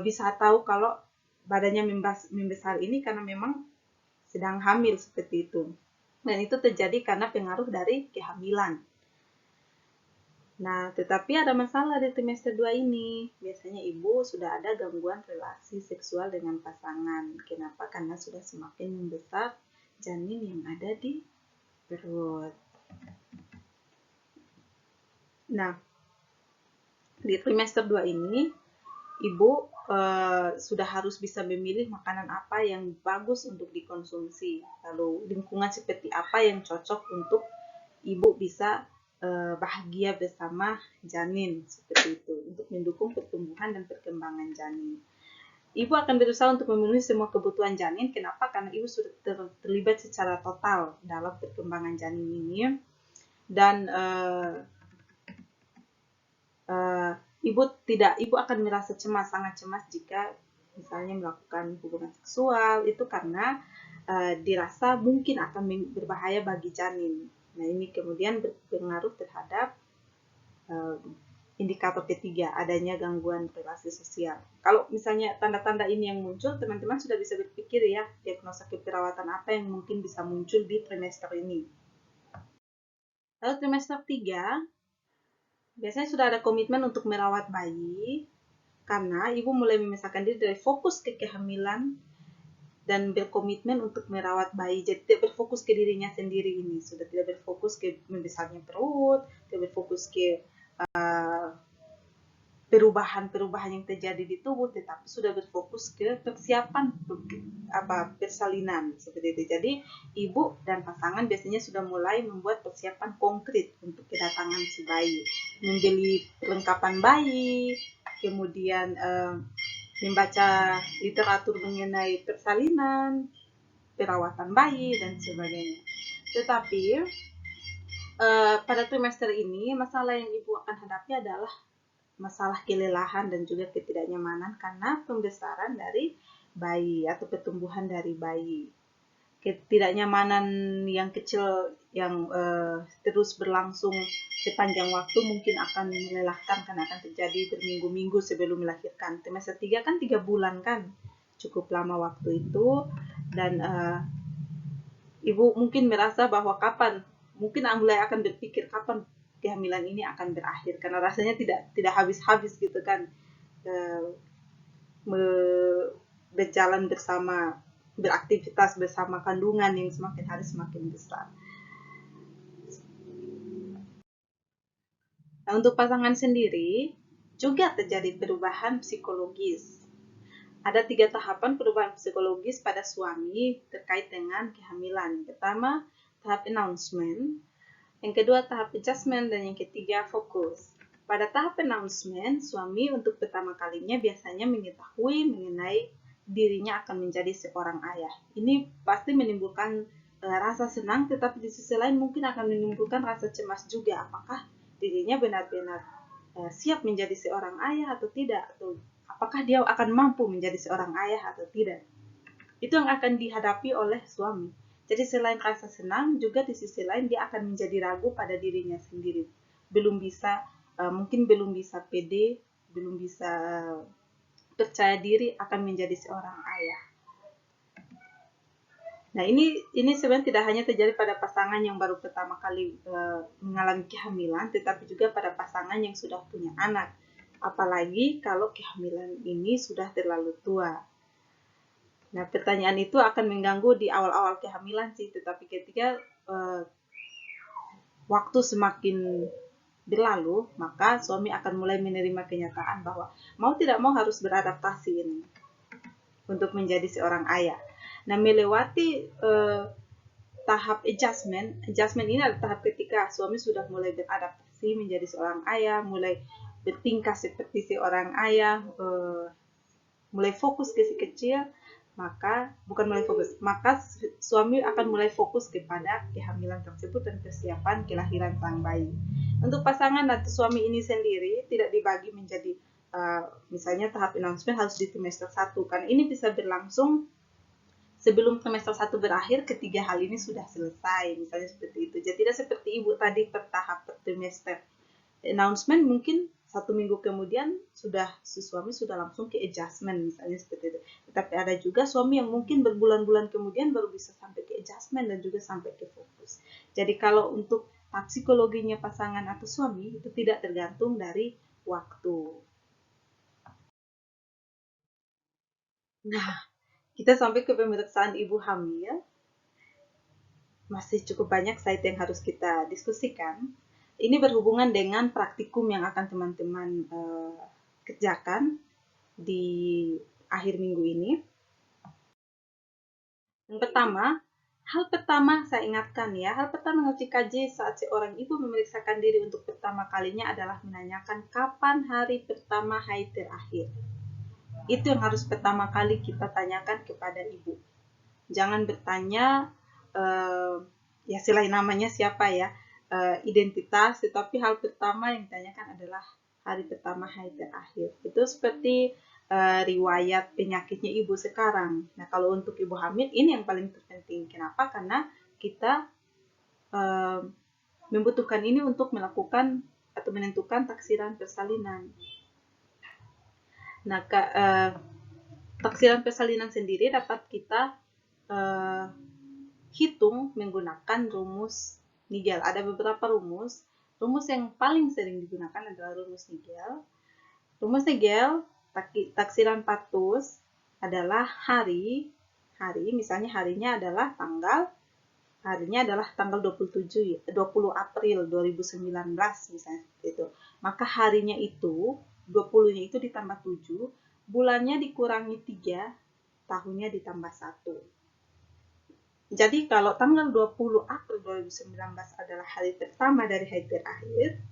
bisa tahu kalau badannya membesar ini karena memang sedang hamil, seperti itu. Dan itu terjadi karena pengaruh dari kehamilan. Nah, tetapi ada masalah di trimester 2 ini. Biasanya ibu sudah ada gangguan relasi seksual dengan pasangan. Kenapa? Karena sudah semakin membesar janin yang ada di perut. Nah, di trimester 2 ini, ibu sudah harus bisa memilih makanan apa yang bagus untuk dikonsumsi. Lalu lingkungan seperti apa yang cocok untuk ibu bisa bahagia bersama janin, seperti itu, untuk mendukung pertumbuhan dan perkembangan janin. Ibu akan berusaha untuk memenuhi semua kebutuhan janin. Kenapa? Karena ibu sudah terlibat secara total dalam perkembangan janin ini. Dan ibu akan merasa cemas, sangat cemas jika misalnya melakukan hubungan seksual, itu karena dirasa mungkin akan berbahaya bagi janin. Nah, ini kemudian berpengaruh terhadap indikator ketiga, adanya gangguan relasi sosial. Kalau misalnya tanda-tanda ini yang muncul, teman-teman sudah bisa berpikir ya, diagnosa keperawatan apa yang mungkin bisa muncul di trimester ini. Lalu trimester 3, biasanya sudah ada komitmen untuk merawat bayi, karena ibu mulai memisahkan diri dari fokus ke kehamilan dan berkomitmen untuk merawat bayi. Jadi tidak berfokus ke dirinya sendiri ini, sudah tidak berfokus ke membesarnya perut, tidak berfokus ke perubahan-perubahan yang terjadi di tubuh, tetapi sudah berfokus ke persiapan persalinan, seperti itu. Jadi ibu dan pasangan biasanya sudah mulai membuat persiapan konkret untuk kedatangan si bayi, membeli perlengkapan bayi, kemudian membaca literatur mengenai persalinan, perawatan bayi, dan sebagainya. Tetapi pada trimester ini, masalah yang ibu akan hadapi adalah masalah kelelahan dan juga ketidaknyamanan karena pembesaran dari bayi atau pertumbuhan dari bayi. Ketidaknyamanan yang kecil yang terus berlangsung sepanjang waktu mungkin akan melelahkan karena akan terjadi berminggu-minggu sebelum melahirkan. Trimester 3 kan 3 bulan kan, cukup lama waktu itu, dan ibu mungkin merasa bahwa mungkin mulai akan berpikir kapan kehamilan ini akan berakhir, karena rasanya tidak habis-habis gitu kan, berjalan bersama, beraktivitas bersama kandungan yang semakin hari semakin besar. Nah, untuk pasangan sendiri juga terjadi perubahan psikologis. Ada 3 tahapan perubahan psikologis pada suami terkait dengan kehamilan. Yang pertama, tahap announcement. Yang kedua, tahap adjustment. Dan yang ketiga, fokus. Pada tahap announcement, suami untuk pertama kalinya biasanya mengetahui mengenai dirinya akan menjadi seorang ayah. Ini pasti menimbulkan rasa senang, tetapi di sisi lain mungkin akan menimbulkan rasa cemas juga. Apakah dirinya benar-benar siap menjadi seorang ayah atau tidak? Atau apakah dia akan mampu menjadi seorang ayah atau tidak? Itu yang akan dihadapi oleh suami. Jadi selain rasa senang, juga di sisi lain dia akan menjadi ragu pada dirinya sendiri. Mungkin belum bisa pede belum bisa percaya diri akan menjadi seorang ayah. Nah, ini sebenarnya tidak hanya terjadi pada pasangan yang baru pertama kali mengalami kehamilan, tetapi juga pada pasangan yang sudah punya anak. Apalagi kalau kehamilan ini sudah terlalu tua. Nah, pertanyaan itu akan mengganggu di awal-awal kehamilan sih, tetapi ketika waktu semakin berlalu, maka suami akan mulai menerima kenyataan bahwa mau tidak mau harus beradaptasi ini untuk menjadi seorang ayah. Nah, melewati tahap adjustment ini adalah tahap ketika suami sudah mulai beradaptasi menjadi seorang ayah, mulai bertingkah seperti seorang ayah, mulai fokus ke si kecil, maka suami akan mulai fokus kepada kehamilan tersebut dan persiapan kelahiran sang bayi. Untuk pasangan atau suami ini sendiri tidak dibagi menjadi misalnya tahap announcement harus di trimester 1, karena ini bisa berlangsung sebelum trimester 1 berakhir, ketiga hal ini sudah selesai, misalnya seperti itu. Jadi tidak seperti ibu tadi per tahap per trimester. Announcement mungkin 1 minggu kemudian sudah si suami sudah langsung ke adjustment, misalnya seperti itu. Tetapi ada juga suami yang mungkin berbulan-bulan kemudian baru bisa sampai ke adjustment dan juga sampai ke fokus. Jadi kalau untuk psikologinya pasangan atau suami itu tidak tergantung dari waktu. Nah, kita sampai ke pemeriksaan ibu hamil. Masih cukup banyak site yang harus kita diskusikan. Ini berhubungan dengan praktikum yang akan teman-teman kerjakan di akhir minggu ini. Yang pertama, hal pertama saya ingatkan ya, hal pertama yang harus dikaji saat seorang ibu memeriksakan diri untuk pertama kalinya adalah menanyakan kapan hari pertama haid terakhir. Itu yang harus pertama kali kita tanyakan kepada ibu. Jangan bertanya ya selain namanya siapa ya, identitas, tetapi hal pertama yang ditanyakan adalah hari pertama haid terakhir. Itu seperti riwayat penyakitnya ibu sekarang. Nah, kalau untuk ibu hamil ini yang paling terpenting. Kenapa? Karena kita membutuhkan ini untuk melakukan atau menentukan taksiran persalinan. Nah, taksiran persalinan sendiri dapat kita hitung menggunakan rumus Nigel. Ada beberapa rumus. Rumus yang paling sering digunakan adalah rumus Nigel. Rumus Nigel, taksiran patus adalah hari, misalnya harinya adalah tanggal 20 April 2019 misalnya itu. Maka harinya itu 20-nya itu ditambah 7, bulannya dikurangi 3, tahunnya ditambah 1. Jadi kalau tanggal 20 April 2019 adalah hari pertama dari haid terakhir,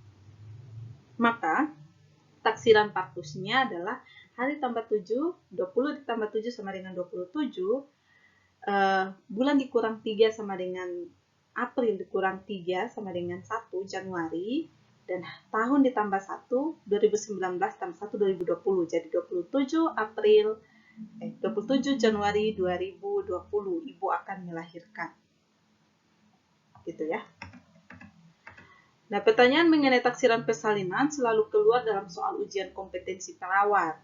maka taksiran patusnya adalah hari tambah 7, 20 ditambah 7 sama dengan 27, bulan dikurang 3 sama dengan April dikurang 3 sama dengan 1 Januari, dan tahun ditambah 1, 2019 tambah 1 2020, jadi 27 April 27 Januari 2020 ibu akan melahirkan. Gitu ya. Nah, pertanyaan mengenai taksiran persalinan selalu keluar dalam soal ujian kompetensi perawat.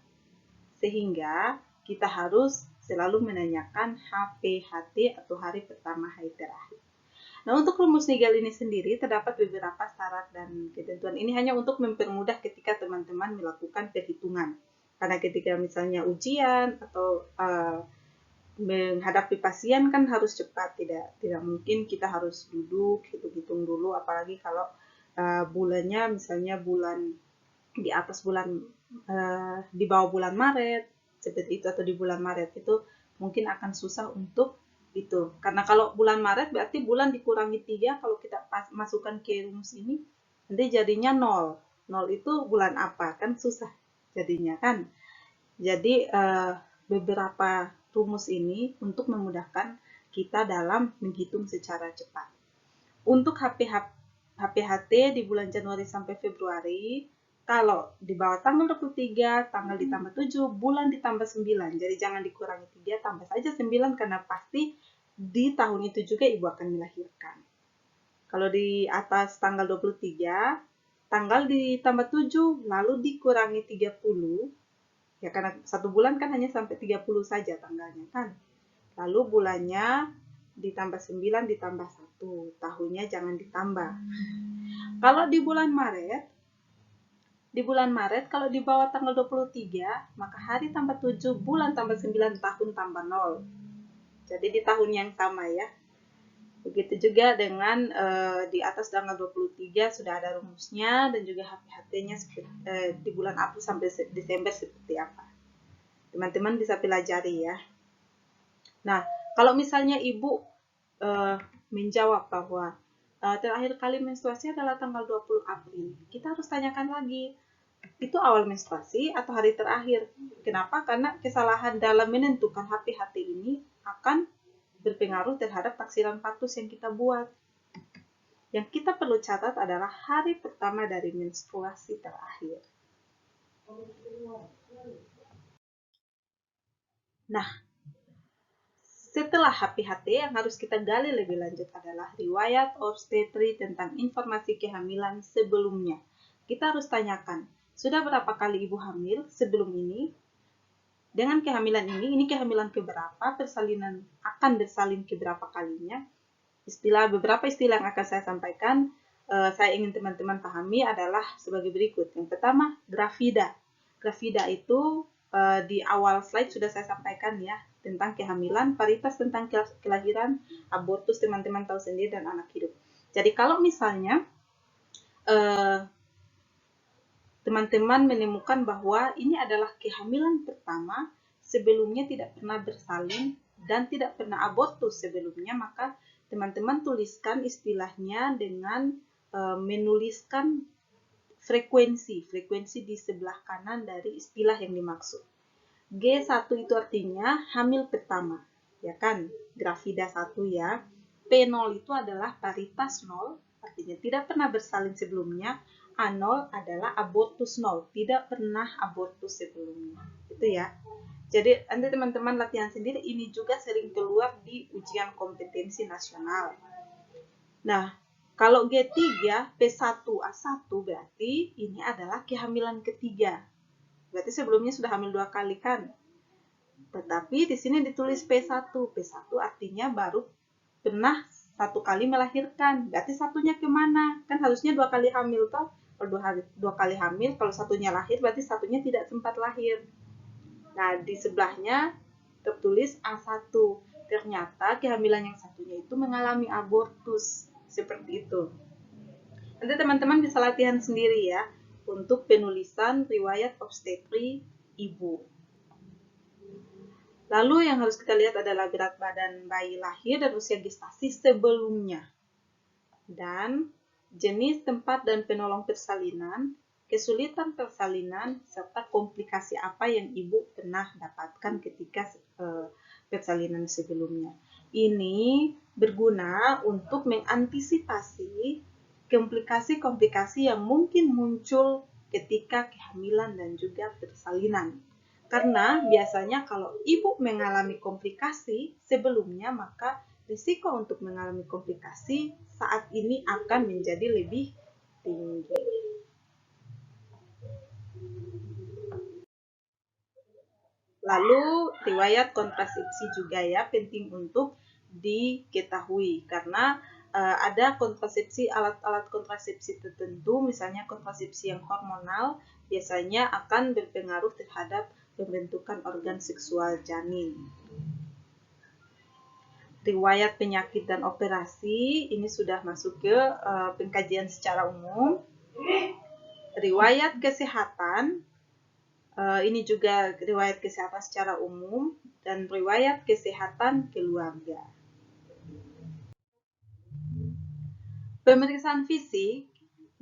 Sehingga kita harus selalu menanyakan HPHT atau hari pertama haid terakhir. Nah, untuk rumus Nigel ini sendiri terdapat beberapa syarat dan ketentuan. Ini hanya untuk mempermudah ketika teman-teman melakukan perhitungan. Karena ketika misalnya ujian atau menghadapi pasien kan harus cepat, tidak mungkin kita harus duduk hitung-hitung dulu, apalagi kalau bulannya misalnya bulan di atas bulan di bawah bulan Maret seperti itu, atau di bulan Maret itu mungkin akan susah untuk itu, karena kalau bulan Maret berarti bulan dikurangi 3, kalau kita masukkan ke rumus ini nanti jadinya 0 itu bulan apa, kan susah jadinya kan. Jadi beberapa rumus ini untuk memudahkan kita dalam menghitung secara cepat. Untuk HPHT di bulan Januari sampai Februari, kalau di bawah tanggal 23, tanggal ditambah 7, bulan ditambah 9. Jadi jangan dikurangi 3, tambah saja 9 karena pasti di tahun itu juga ibu akan melahirkan. Kalau di atas tanggal 23, tanggal ditambah 7, lalu dikurangi 30, ya karena 1 bulan kan hanya sampai 30 saja tanggalnya kan. Lalu bulannya ditambah 9 ditambah 1, tahunnya jangan ditambah. Kalau di bulan Maret, kalau di bawah tanggal 23, maka hari tambah 7, bulan tambah 9, tahun tambah 0. Jadi di tahun yang sama ya. Begitu juga dengan di atas tanggal 23 sudah ada rumusnya dan juga HPHT-nya di bulan April sampai Desember seperti apa. Teman-teman bisa pelajari ya. Nah, kalau misalnya ibu menjawab bahwa terakhir kali menstruasi adalah tanggal 20 April, kita harus tanyakan lagi, itu awal menstruasi atau hari terakhir? Kenapa? Karena kesalahan dalam menentukan HPHT ini akan berpengaruh terhadap taksiran patus yang kita buat. Yang kita perlu catat adalah hari pertama dari menstruasi terakhir. Nah, setelah HPHT yang harus kita gali lebih lanjut adalah riwayat obstetri tentang informasi kehamilan sebelumnya. Kita harus tanyakan, sudah berapa kali ibu hamil sebelum ini? Dengan kehamilan ini kehamilan keberapa, persalinan akan bersalin keberapa kalinya. Beberapa istilah yang akan saya sampaikan, saya ingin teman-teman pahami adalah sebagai berikut. Yang pertama, gravida. Gravida itu di awal slide sudah saya sampaikan ya, tentang kehamilan, paritas tentang kelahiran, abortus teman-teman tahu sendiri, dan anak hidup. Jadi kalau misalnya teman-teman menemukan bahwa ini adalah kehamilan pertama, sebelumnya tidak pernah bersalin dan tidak pernah abortus sebelumnya, maka teman-teman tuliskan istilahnya dengan menuliskan frekuensi di sebelah kanan dari istilah yang dimaksud. G1 itu artinya hamil pertama, ya kan? Gravida 1 ya. P0 itu adalah paritas 0, artinya tidak pernah bersalin sebelumnya. A0 adalah abortus 0, tidak pernah abortus sebelumnya. Itu ya. Jadi nanti teman-teman latihan sendiri, ini juga sering keluar di ujian kompetensi nasional. Nah, kalau G3, P1, A1 berarti ini adalah kehamilan ketiga. Berarti sebelumnya sudah hamil 2 kali kan? Tetapi di sini ditulis P1. P1 artinya baru pernah 1 kali melahirkan. Berarti satunya kemana? Kan harusnya 2 kali hamil toh. Kalau 2 kali hamil, kalau satunya lahir, berarti satunya tidak sempat lahir. Nah, di sebelahnya tertulis A1. Ternyata kehamilan yang satunya itu mengalami abortus. Seperti itu. Nanti teman-teman bisa latihan sendiri ya, untuk penulisan riwayat obstetri ibu. Lalu yang harus kita lihat adalah berat badan bayi lahir dan usia gestasi sebelumnya. Dan jenis, tempat, dan penolong persalinan, kesulitan persalinan, serta komplikasi apa yang ibu pernah dapatkan ketika persalinan sebelumnya. Ini berguna untuk mengantisipasi komplikasi-komplikasi yang mungkin muncul ketika kehamilan dan juga persalinan. Karena biasanya kalau ibu mengalami komplikasi sebelumnya, maka risiko untuk mengalami komplikasi saat ini akan menjadi lebih tinggi. Lalu riwayat kontrasepsi juga ya, penting untuk diketahui karena ada kontrasepsi, alat-alat kontrasepsi tertentu, misalnya kontrasepsi yang hormonal, biasanya akan berpengaruh terhadap pembentukan organ seksual janin. Riwayat penyakit dan operasi, ini sudah masuk ke pengkajian secara umum. Riwayat kesehatan, ini juga riwayat kesehatan secara umum, dan riwayat kesehatan keluarga. Pemeriksaan fisik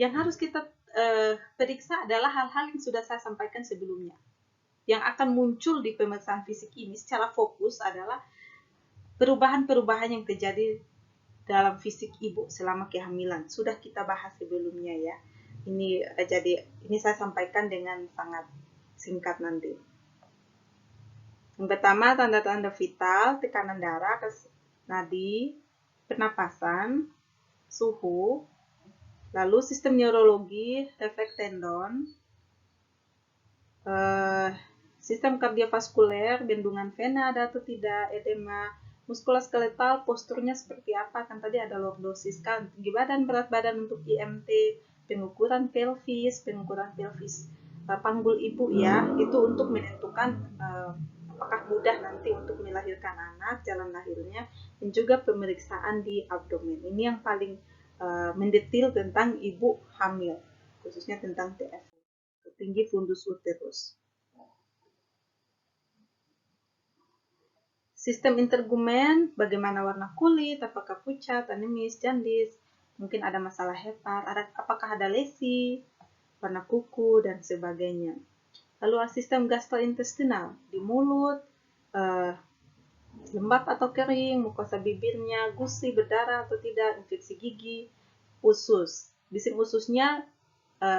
yang harus kita periksa adalah hal-hal yang sudah saya sampaikan sebelumnya. Yang akan muncul di pemeriksaan fisik ini secara fokus adalah perubahan-perubahan yang terjadi dalam fisik ibu selama kehamilan. Sudah kita bahas sebelumnya ya. Ini saya sampaikan dengan sangat singkat nanti. Yang pertama, tanda-tanda vital, tekanan darah, nadi, pernapasan, suhu, Lalu sistem neurologi, refleks tendon, sistem kardiovaskuler, bendungan vena ada atau tidak, edema muskuloskeletal, posturnya seperti apa, kan tadi ada lordosis kan, tinggi badan, berat badan untuk IMT, pengukuran pelvis panggul ibu ya, itu untuk menentukan apakah mudah nanti untuk melahirkan anak, jalan lahirnya, dan juga pemeriksaan di abdomen. Ini yang paling mendetil tentang ibu hamil, khususnya tentang TF, tinggi fundus uterus. Sistem intergumen, bagaimana warna kulit, apakah pucat, anemis, jandis, mungkin ada masalah hepar, apakah ada lesi, warna kuku, dan sebagainya. Lalu sistem gastrointestinal, di mulut, lembab atau kering, mukosa bibirnya, gusi, berdarah atau tidak, infeksi gigi, usus. Bising ususnya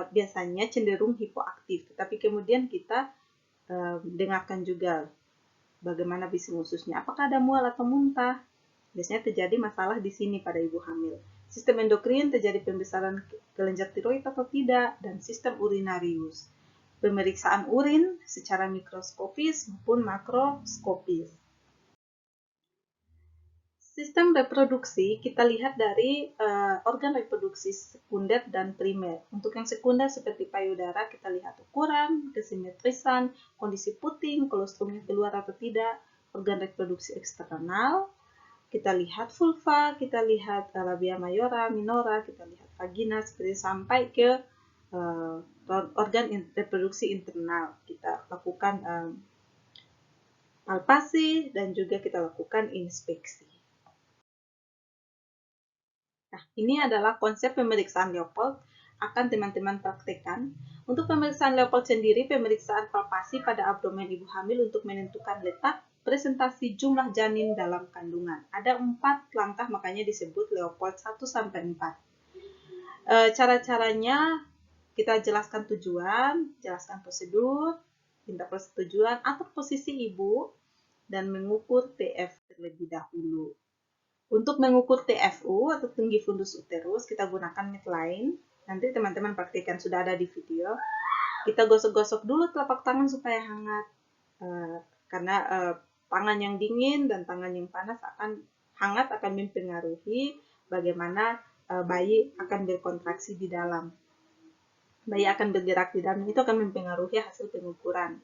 biasanya cenderung hipoaktif, tetapi kemudian kita dengarkan juga bagaimana bising ususnya, apakah ada mual atau muntah. Biasanya terjadi masalah di sini pada ibu hamil. Sistem endokrin, terjadi pembesaran kelenjar tiroid atau tidak, dan sistem urinarius. Pemeriksaan urin secara mikroskopis maupun makroskopis. Sistem reproduksi kita lihat dari organ reproduksi sekunder dan primer. Untuk yang sekunder seperti payudara kita lihat ukuran, kesimetrisan, kondisi puting, kolostrumnya keluar atau tidak, organ reproduksi eksternal, kita lihat vulva, kita lihat labia mayora, minora, kita lihat vagina, seperti sampai ke organ reproduksi internal. Kita lakukan palpasi dan juga kita lakukan inspeksi. Nah, ini adalah konsep pemeriksaan Leopold akan teman-teman praktekkan. Untuk pemeriksaan Leopold sendiri, pemeriksaan palpasi pada abdomen ibu hamil untuk menentukan letak presentasi jumlah janin dalam kandungan. Ada 4 langkah, makanya disebut Leopold 1-4. Cara-caranya kita jelaskan tujuan, jelaskan prosedur, minta persetujuan, atur posisi ibu, dan mengukur TF terlebih dahulu. Untuk mengukur TFU atau tinggi fundus uterus, kita gunakan Medline. Nanti teman-teman praktikkan, sudah ada di video. Kita gosok-gosok dulu telapak tangan supaya hangat. Karena tangan yang dingin dan tangan yang panas akan mempengaruhi bagaimana bayi akan berkontraksi di dalam. Bayi akan bergerak di dalam, itu akan mempengaruhi hasil pengukuran.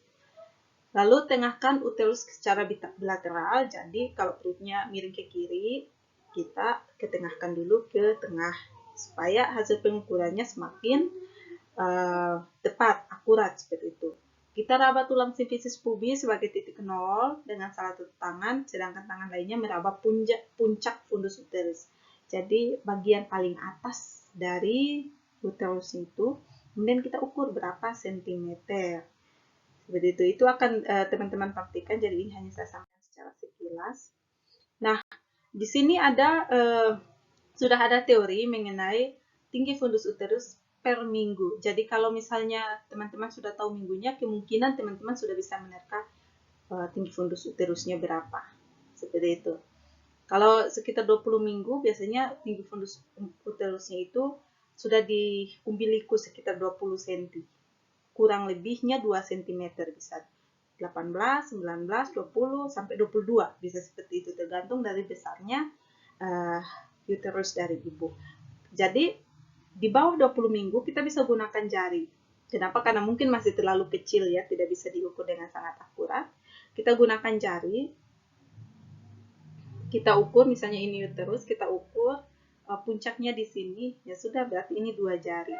Lalu tengahkan uterus secara bilateral, jadi kalau perutnya miring ke kiri, kita ketengahkan dulu ke tengah, supaya hasil pengukurannya semakin tepat, akurat seperti itu. Kita raba tulang sifisis pubis sebagai titik nol dengan salah satu tangan, sedangkan tangan lainnya meraba puncak fundus uterus. Jadi bagian paling atas dari uterus itu, kemudian kita ukur berapa sentimeter. Seperti itu akan teman-teman praktikkan, jadi ini hanya saya sampaikan secara sekilas. Nah, di sini ada sudah ada teori mengenai tinggi fundus uterus per minggu. Jadi kalau misalnya teman-teman sudah tahu minggunya, kemungkinan teman-teman sudah bisa menerka tinggi fundus uterusnya berapa. Seperti itu. Kalau sekitar 20 minggu, biasanya tinggi fundus uterusnya itu sudah di umbilikus sekitar 20 cm. Kurang lebihnya 2 cm, bisa 18, 19, 20, sampai 22, bisa seperti itu, tergantung dari besarnya uterus dari ibu. Jadi di bawah 20 minggu kita bisa gunakan jari. Kenapa? Karena mungkin masih terlalu kecil ya, tidak bisa diukur dengan sangat akurat. Kita gunakan jari, kita ukur, misalnya ini uterus, kita ukur puncaknya di sini, ya sudah, berarti ini 2 jari.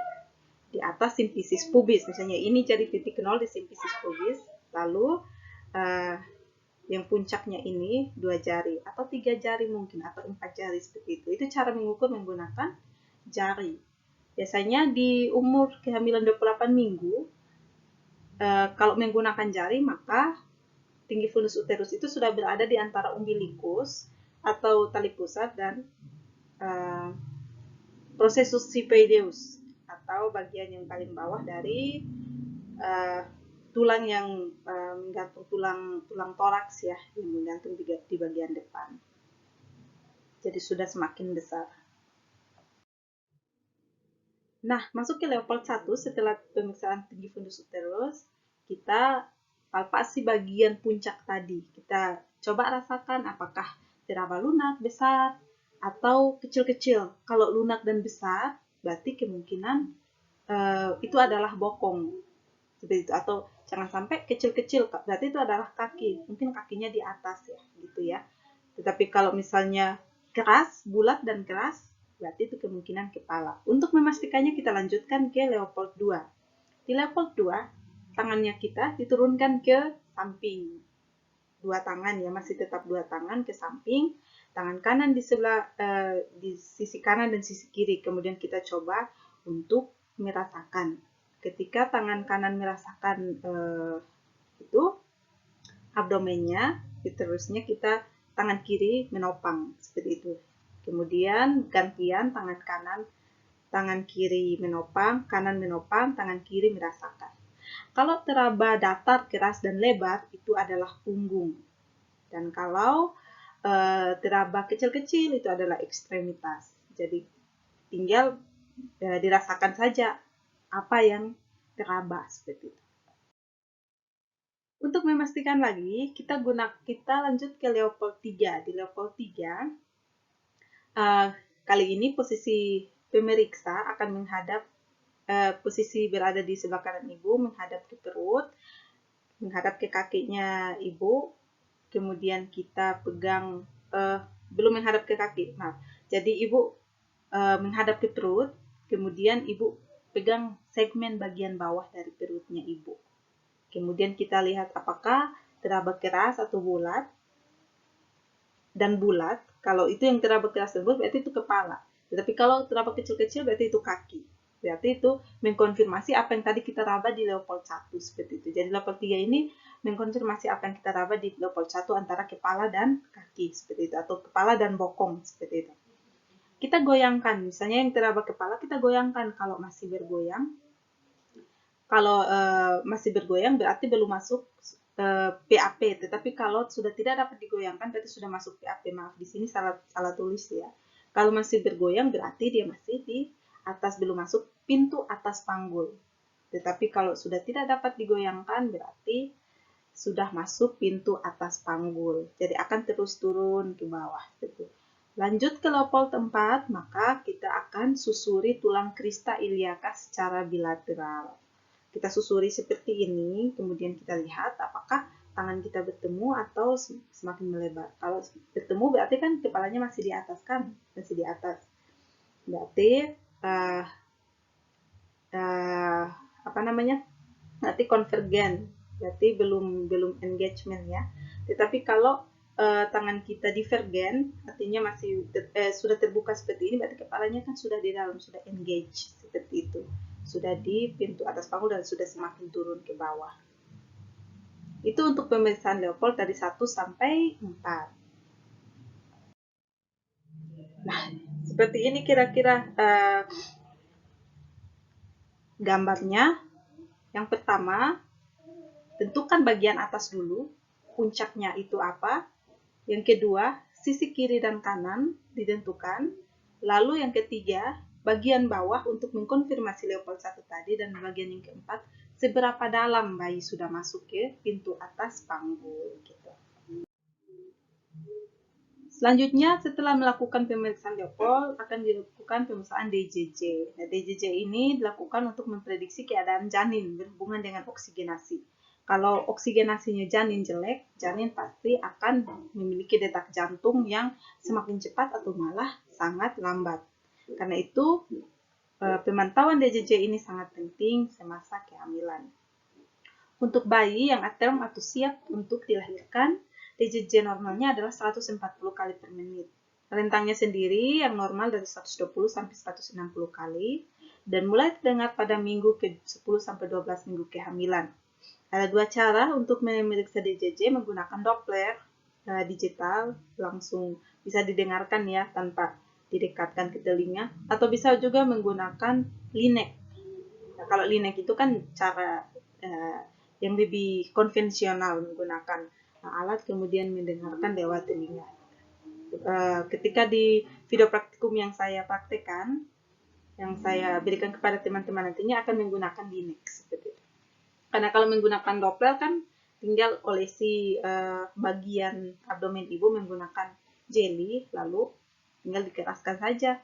Di atas simfisis pubis, misalnya ini jadi titik nol di simfisis pubis, lalu yang puncaknya ini 2 jari, atau 3 jari mungkin, atau 4 jari seperti itu. Itu cara mengukur menggunakan jari. Biasanya di umur kehamilan 28 minggu, kalau menggunakan jari, maka tinggi fundus uterus itu sudah berada di antara umbilikus atau tali pusat dan processus siphioideus, atau bagian yang paling bawah dari tulang yang menggantung tulang toraks ya, yang menggantung di bagian depan. Jadi sudah semakin besar. Nah, masuk ke Leopold 1 setelah pemeriksaan tinggi fundus uterus, kita palpasi bagian puncak tadi. Kita coba rasakan apakah teraba lunak, besar, atau kecil-kecil. Kalau lunak dan besar, berarti kemungkinan itu adalah bokong. Seperti itu. Atau jangan sampai kecil-kecil, berarti itu adalah kaki. Mungkin kakinya di atas ya, gitu ya. Tetapi kalau misalnya keras, bulat dan keras, berarti itu kemungkinan kepala. Untuk memastikannya kita lanjutkan ke Leopold 2. Di Leopold 2, tangannya kita diturunkan ke samping. Dua tangan ya, masih tetap dua tangan ke samping. Tangan kanan di sebelah di sisi kanan dan sisi kiri. Kemudian kita coba untuk merasakan. Ketika tangan kanan merasakan itu abdomennya, terusnya kita tangan kiri menopang seperti itu. Kemudian gantian tangan kiri menopang, kanan menopang, tangan kiri merasakan. Kalau teraba datar, keras dan lebar itu adalah punggung. Dan kalau teraba kecil-kecil itu adalah ekstremitas. Jadi tinggal dirasakan saja apa yang teraba seperti itu. Untuk memastikan lagi, kita lanjut ke Leopold 3. Di Leopold 3, kali ini posisi pemeriksa akan menghadap posisi berada di sebelah kanan ibu, menghadap ke perut, menghadap ke kakinya ibu, kemudian kita pegang belum menghadap ke kaki. Nah, jadi ibu menghadap ke perut, kemudian ibu pegang segmen bagian bawah dari perutnya ibu. Kemudian kita lihat apakah teraba keras atau bulat. Dan bulat, kalau itu yang teraba keras dan bulat berarti itu kepala. Tetapi kalau teraba kecil-kecil berarti itu kaki. Berarti itu mengkonfirmasi apa yang tadi kita raba di Leopold 1 seperti itu. Jadi Leopold 3 ini mengkonfirmasi apa yang kita raba di Leopold 1 antara kepala dan kaki seperti itu, atau kepala dan bokong seperti itu. Kita goyangkan, misalnya yang teraba kepala kita goyangkan. Kalau masih bergoyang, masih bergoyang berarti belum masuk PAP. Tetapi kalau sudah tidak dapat digoyangkan berarti sudah masuk PAP. Maaf, di sini salah tulis ya. Kalau masih bergoyang berarti dia masih di atas, belum masuk pintu atas panggul. Tetapi kalau sudah tidak dapat digoyangkan berarti sudah masuk pintu atas panggul. Jadi akan terus turun ke bawah. Lanjut ke Leopold 4, maka kita akan susuri tulang krista iliaka secara bilateral. Kita susuri seperti ini, kemudian kita lihat apakah tangan kita bertemu atau semakin melebar. Kalau bertemu berarti kan kepalanya masih di atas kan, masih di atas. Berarti apa namanya? Berarti konvergen, berarti belum engagement ya. Tetapi kalau tangan kita divergen, artinya masih sudah terbuka seperti ini, berarti kepalanya kan sudah di dalam, sudah engage seperti itu. Sudah di pintu atas panggul dan sudah semakin turun ke bawah. Itu untuk pemeriksaan Leopold dari 1 sampai 4. Nah, seperti ini kira-kira gambarnya. Yang pertama, tentukan bagian atas dulu, puncaknya itu apa. Yang kedua, sisi kiri dan kanan ditentukan. Lalu yang ketiga, bagian bawah untuk mengkonfirmasi Leopold 1 tadi. Dan bagian yang keempat, seberapa dalam bayi sudah masuk ke pintu atas panggul. Gitu. Selanjutnya, setelah melakukan pemeriksaan Leopold, akan dilakukan pemeriksaan DJJ. Nah, DJJ ini dilakukan untuk memprediksi keadaan janin berhubungan dengan oksigenasi. Kalau oksigenasinya janin jelek, janin pasti akan memiliki detak jantung yang semakin cepat atau malah sangat lambat. Karena itu, pemantauan DJJ ini sangat penting semasa kehamilan. Untuk bayi yang aterm atau siap untuk dilahirkan, DJJ normalnya adalah 140 kali per menit. Rentangnya sendiri yang normal dari 120 sampai 160 kali dan mulai terdengar pada minggu ke-10 sampai 12 minggu kehamilan. Ada dua cara untuk memeriksa DJJ menggunakan Doppler digital, langsung bisa didengarkan ya tanpa didekatkan ke telinga, atau bisa juga menggunakan Linek. Nah, kalau Linek itu kan cara yang lebih konvensional, menggunakan alat kemudian mendengarkan lewat telinga. Ketika di video praktikum yang saya praktekkan, yang saya berikan kepada teman-teman nantinya akan menggunakan Linex seperti itu. Karena kalau menggunakan Doppler kan tinggal olesi bagian abdomen ibu menggunakan jeli, lalu tinggal dikeraskan saja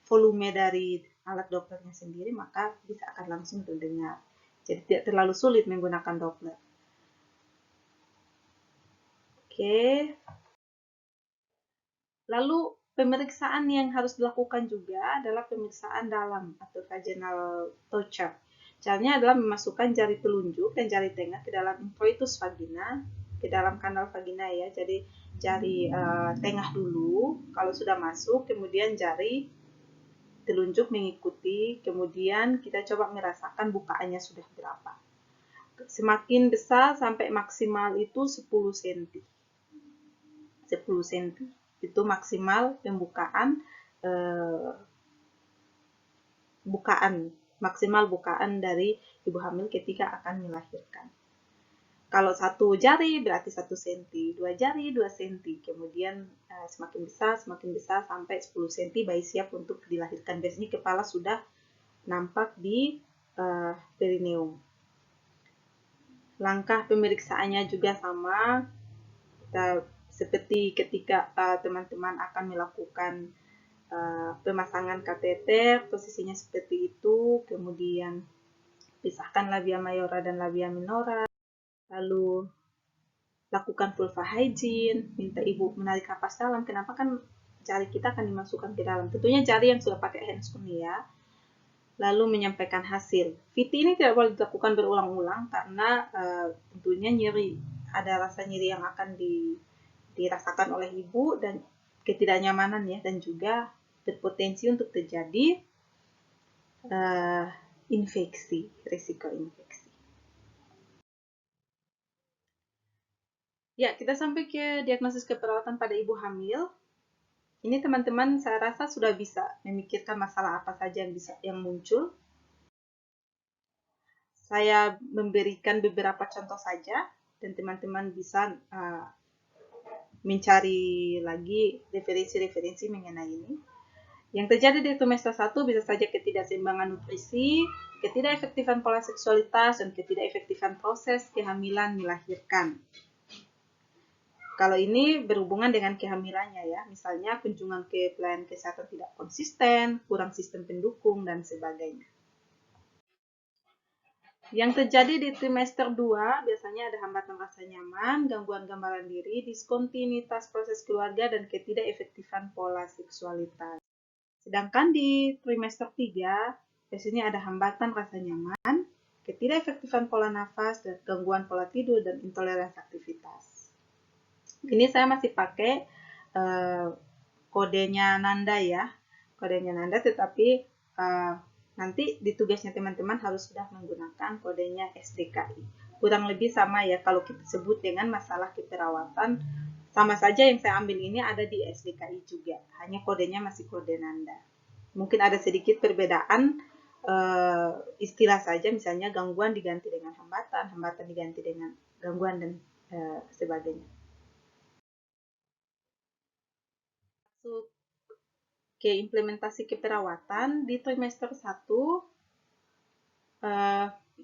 volume dari alat Dopplernya sendiri, maka bisa akan langsung terdengar. Jadi tidak terlalu sulit menggunakan Doppler. Oke. Lalu pemeriksaan yang harus dilakukan juga adalah pemeriksaan dalam atau vaginal torture. Caranya adalah memasukkan jari telunjuk dan jari tengah ke dalam introitus vagina, ke dalam kanal vagina ya. Jadi jari tengah dulu, kalau sudah masuk, kemudian jari telunjuk mengikuti, kemudian kita coba merasakan bukaannya sudah berapa. Semakin besar sampai maksimal itu 10 cm. 10 cm itu maksimal pembukaan maksimal bukaan dari ibu hamil ketika akan melahirkan. Kalau satu jari berarti 1 cm, dua jari 2 cm, kemudian semakin besar sampai 10 cm bayi siap untuk dilahirkan. Biasanya kepala sudah nampak di perineum. Langkah pemeriksaannya juga sama, seperti ketika teman-teman akan melakukan pemasangan kateter, posisinya seperti itu, kemudian pisahkan labia mayora dan labia minora, lalu lakukan vulva hygiene, minta ibu menarik napas dalam. Kenapa? Kan jari kita akan dimasukkan ke dalam, tentunya jari yang sudah pakai handscoon ya. Lalu menyampaikan hasil. VT ini tidak boleh dilakukan berulang-ulang karena tentunya nyeri, ada rasa nyeri yang akan dirasakan oleh ibu dan ketidaknyamanan ya, dan juga berpotensi untuk terjadi infeksi, risiko infeksi. Ya, kita sampai ke diagnosis keperawatan pada ibu hamil. Ini teman-teman saya rasa sudah bisa memikirkan masalah apa saja yang muncul. Saya memberikan beberapa contoh saja dan teman-teman bisa mencari lagi referensi-referensi mengenai ini. Yang terjadi di trimester 1 bisa saja ketidakseimbangan nutrisi, ketidakefektifan pola seksualitas, dan ketidakefektifan proses kehamilan melahirkan. Kalau ini berhubungan dengan kehamilannya ya, misalnya kunjungan ke pelayanan kesehatan tidak konsisten, kurang sistem pendukung, dan sebagainya. Yang terjadi di trimester 2 biasanya ada hambatan rasa nyaman, gangguan gambaran diri, diskontinuitas proses keluarga, dan ketidakefektifan pola seksualitas. Sedangkan di trimester 3 biasanya ada hambatan rasa nyaman, ketidakefektifan pola nafas, dan gangguan pola tidur, dan intoleransi aktivitas. Ini saya masih pakai kodenya Nanda ya, kodenya Nanda, tetapi nanti di tugasnya teman-teman harus sudah menggunakan kodenya SDKI. Kurang lebih sama ya, kalau kita sebut dengan masalah keperawatan, sama saja yang saya ambil ini ada di SDKI juga, hanya kodenya masih kode Nanda. Mungkin ada sedikit perbedaan istilah saja, misalnya gangguan diganti dengan hambatan, hambatan diganti dengan gangguan, dan sebagainya. Masuk ke implementasi keperawatan di trimester 1,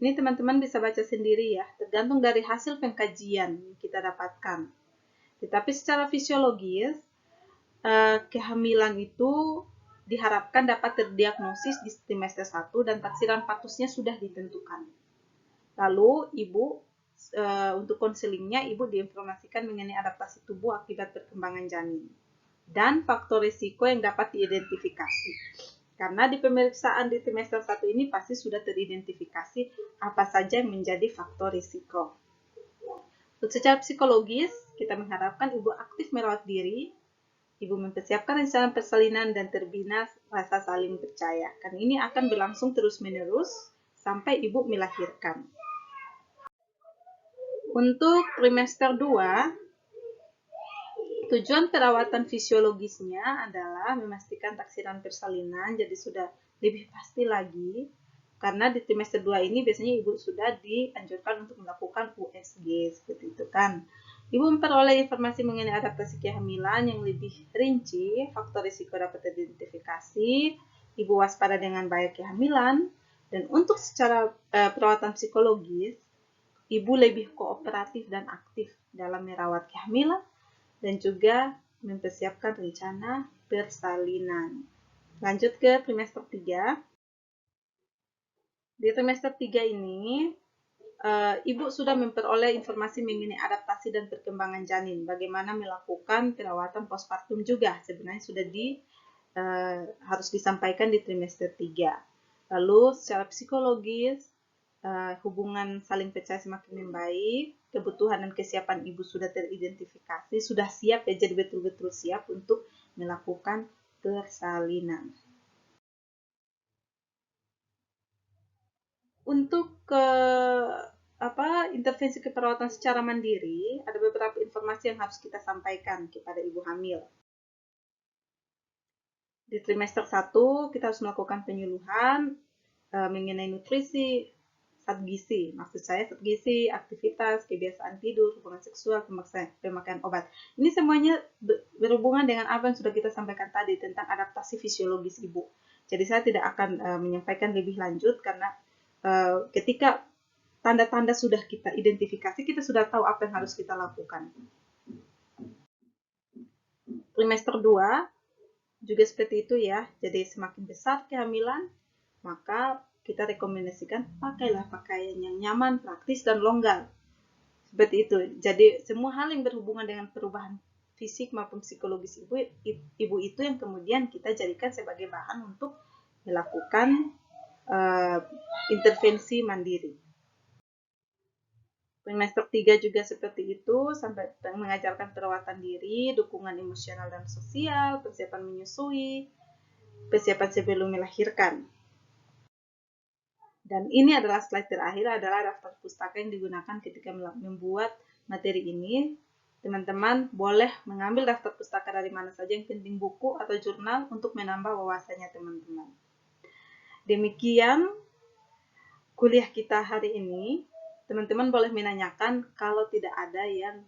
ini teman-teman bisa baca sendiri ya, tergantung dari hasil pengkajian yang kita dapatkan. Tetapi secara fisiologis, kehamilan itu diharapkan dapat terdiagnosis di trimester 1 dan taksiran patusnya sudah ditentukan. Lalu ibu untuk konselingnya, ibu diinformasikan mengenai adaptasi tubuh akibat perkembangan janin dan faktor risiko yang dapat diidentifikasi. Karena di pemeriksaan di trimester 1 ini pasti sudah teridentifikasi apa saja yang menjadi faktor risiko. Secara psikologis, kita mengharapkan ibu aktif merawat diri, ibu mempersiapkan rencana persalinan, dan terbina rasa saling percaya. Karena ini akan berlangsung terus-menerus sampai ibu melahirkan. Untuk trimester 2, tujuan perawatan fisiologisnya adalah memastikan taksiran persalinan jadi sudah lebih pasti lagi, karena di trimester 2 ini biasanya ibu sudah dianjurkan untuk melakukan USG seperti itu kan. Ibu memperoleh informasi mengenai adaptasi kehamilan yang lebih rinci, faktor risiko dapat teridentifikasi, ibu waspada dengan bahaya kehamilan, dan untuk secara perawatan psikologis, ibu lebih kooperatif dan aktif dalam merawat kehamilan dan juga mempersiapkan rencana persalinan. Lanjut ke trimester 3. Di trimester 3 ini, ibu sudah memperoleh informasi mengenai adaptasi dan perkembangan janin, bagaimana melakukan perawatan postpartum juga sebenarnya sudah harus disampaikan di trimester 3. Lalu secara psikologis, hubungan saling percaya semakin membaik, kebutuhan dan kesiapan ibu sudah teridentifikasi, sudah siap ya, jadi betul-betul siap untuk melakukan persalinan. Untuk intervensi keperawatan secara mandiri, ada beberapa informasi yang harus kita sampaikan kepada ibu hamil. Di trimester 1, kita harus melakukan penyuluhan mengenai nutrisi, zat gizi. Maksud saya zat gizi, aktivitas, kebiasaan tidur, hubungan seksual, pemakaian obat. Ini semuanya berhubungan dengan apa yang sudah kita sampaikan tadi tentang adaptasi fisiologis ibu. Jadi saya tidak akan menyampaikan lebih lanjut karena ketika tanda-tanda sudah kita identifikasi, kita sudah tahu apa yang harus kita lakukan. Trimester 2 juga seperti itu ya. Jadi semakin besar kehamilan, maka kita rekomendasikan pakailah pakaian yang nyaman, praktis, dan longgar. Seperti itu. Jadi semua hal yang berhubungan dengan perubahan fisik maupun psikologis ibu itu yang kemudian kita jadikan sebagai bahan untuk melakukan intervensi mandiri. Trimester 3 juga seperti itu, sampai mengajarkan perawatan diri, dukungan emosional dan sosial, persiapan menyusui, persiapan sebelum melahirkan. Dan ini adalah slide terakhir, adalah daftar pustaka yang digunakan ketika membuat materi ini. Teman-teman boleh mengambil daftar pustaka dari mana saja, yang penting buku atau jurnal untuk menambah wawasannya teman-teman. Demikian kuliah kita hari ini. Teman-teman boleh menanyakan kalau tidak ada yang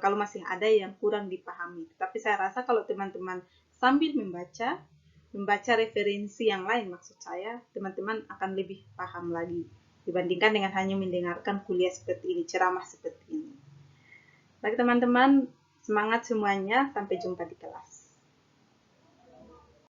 kalau masih ada yang kurang dipahami. Tapi saya rasa kalau teman-teman sambil membaca referensi yang lain, maksud saya, teman-teman akan lebih paham lagi dibandingkan dengan hanya mendengarkan kuliah seperti ini, ceramah seperti ini. Baik teman-teman, semangat semuanya, sampai jumpa di kelas.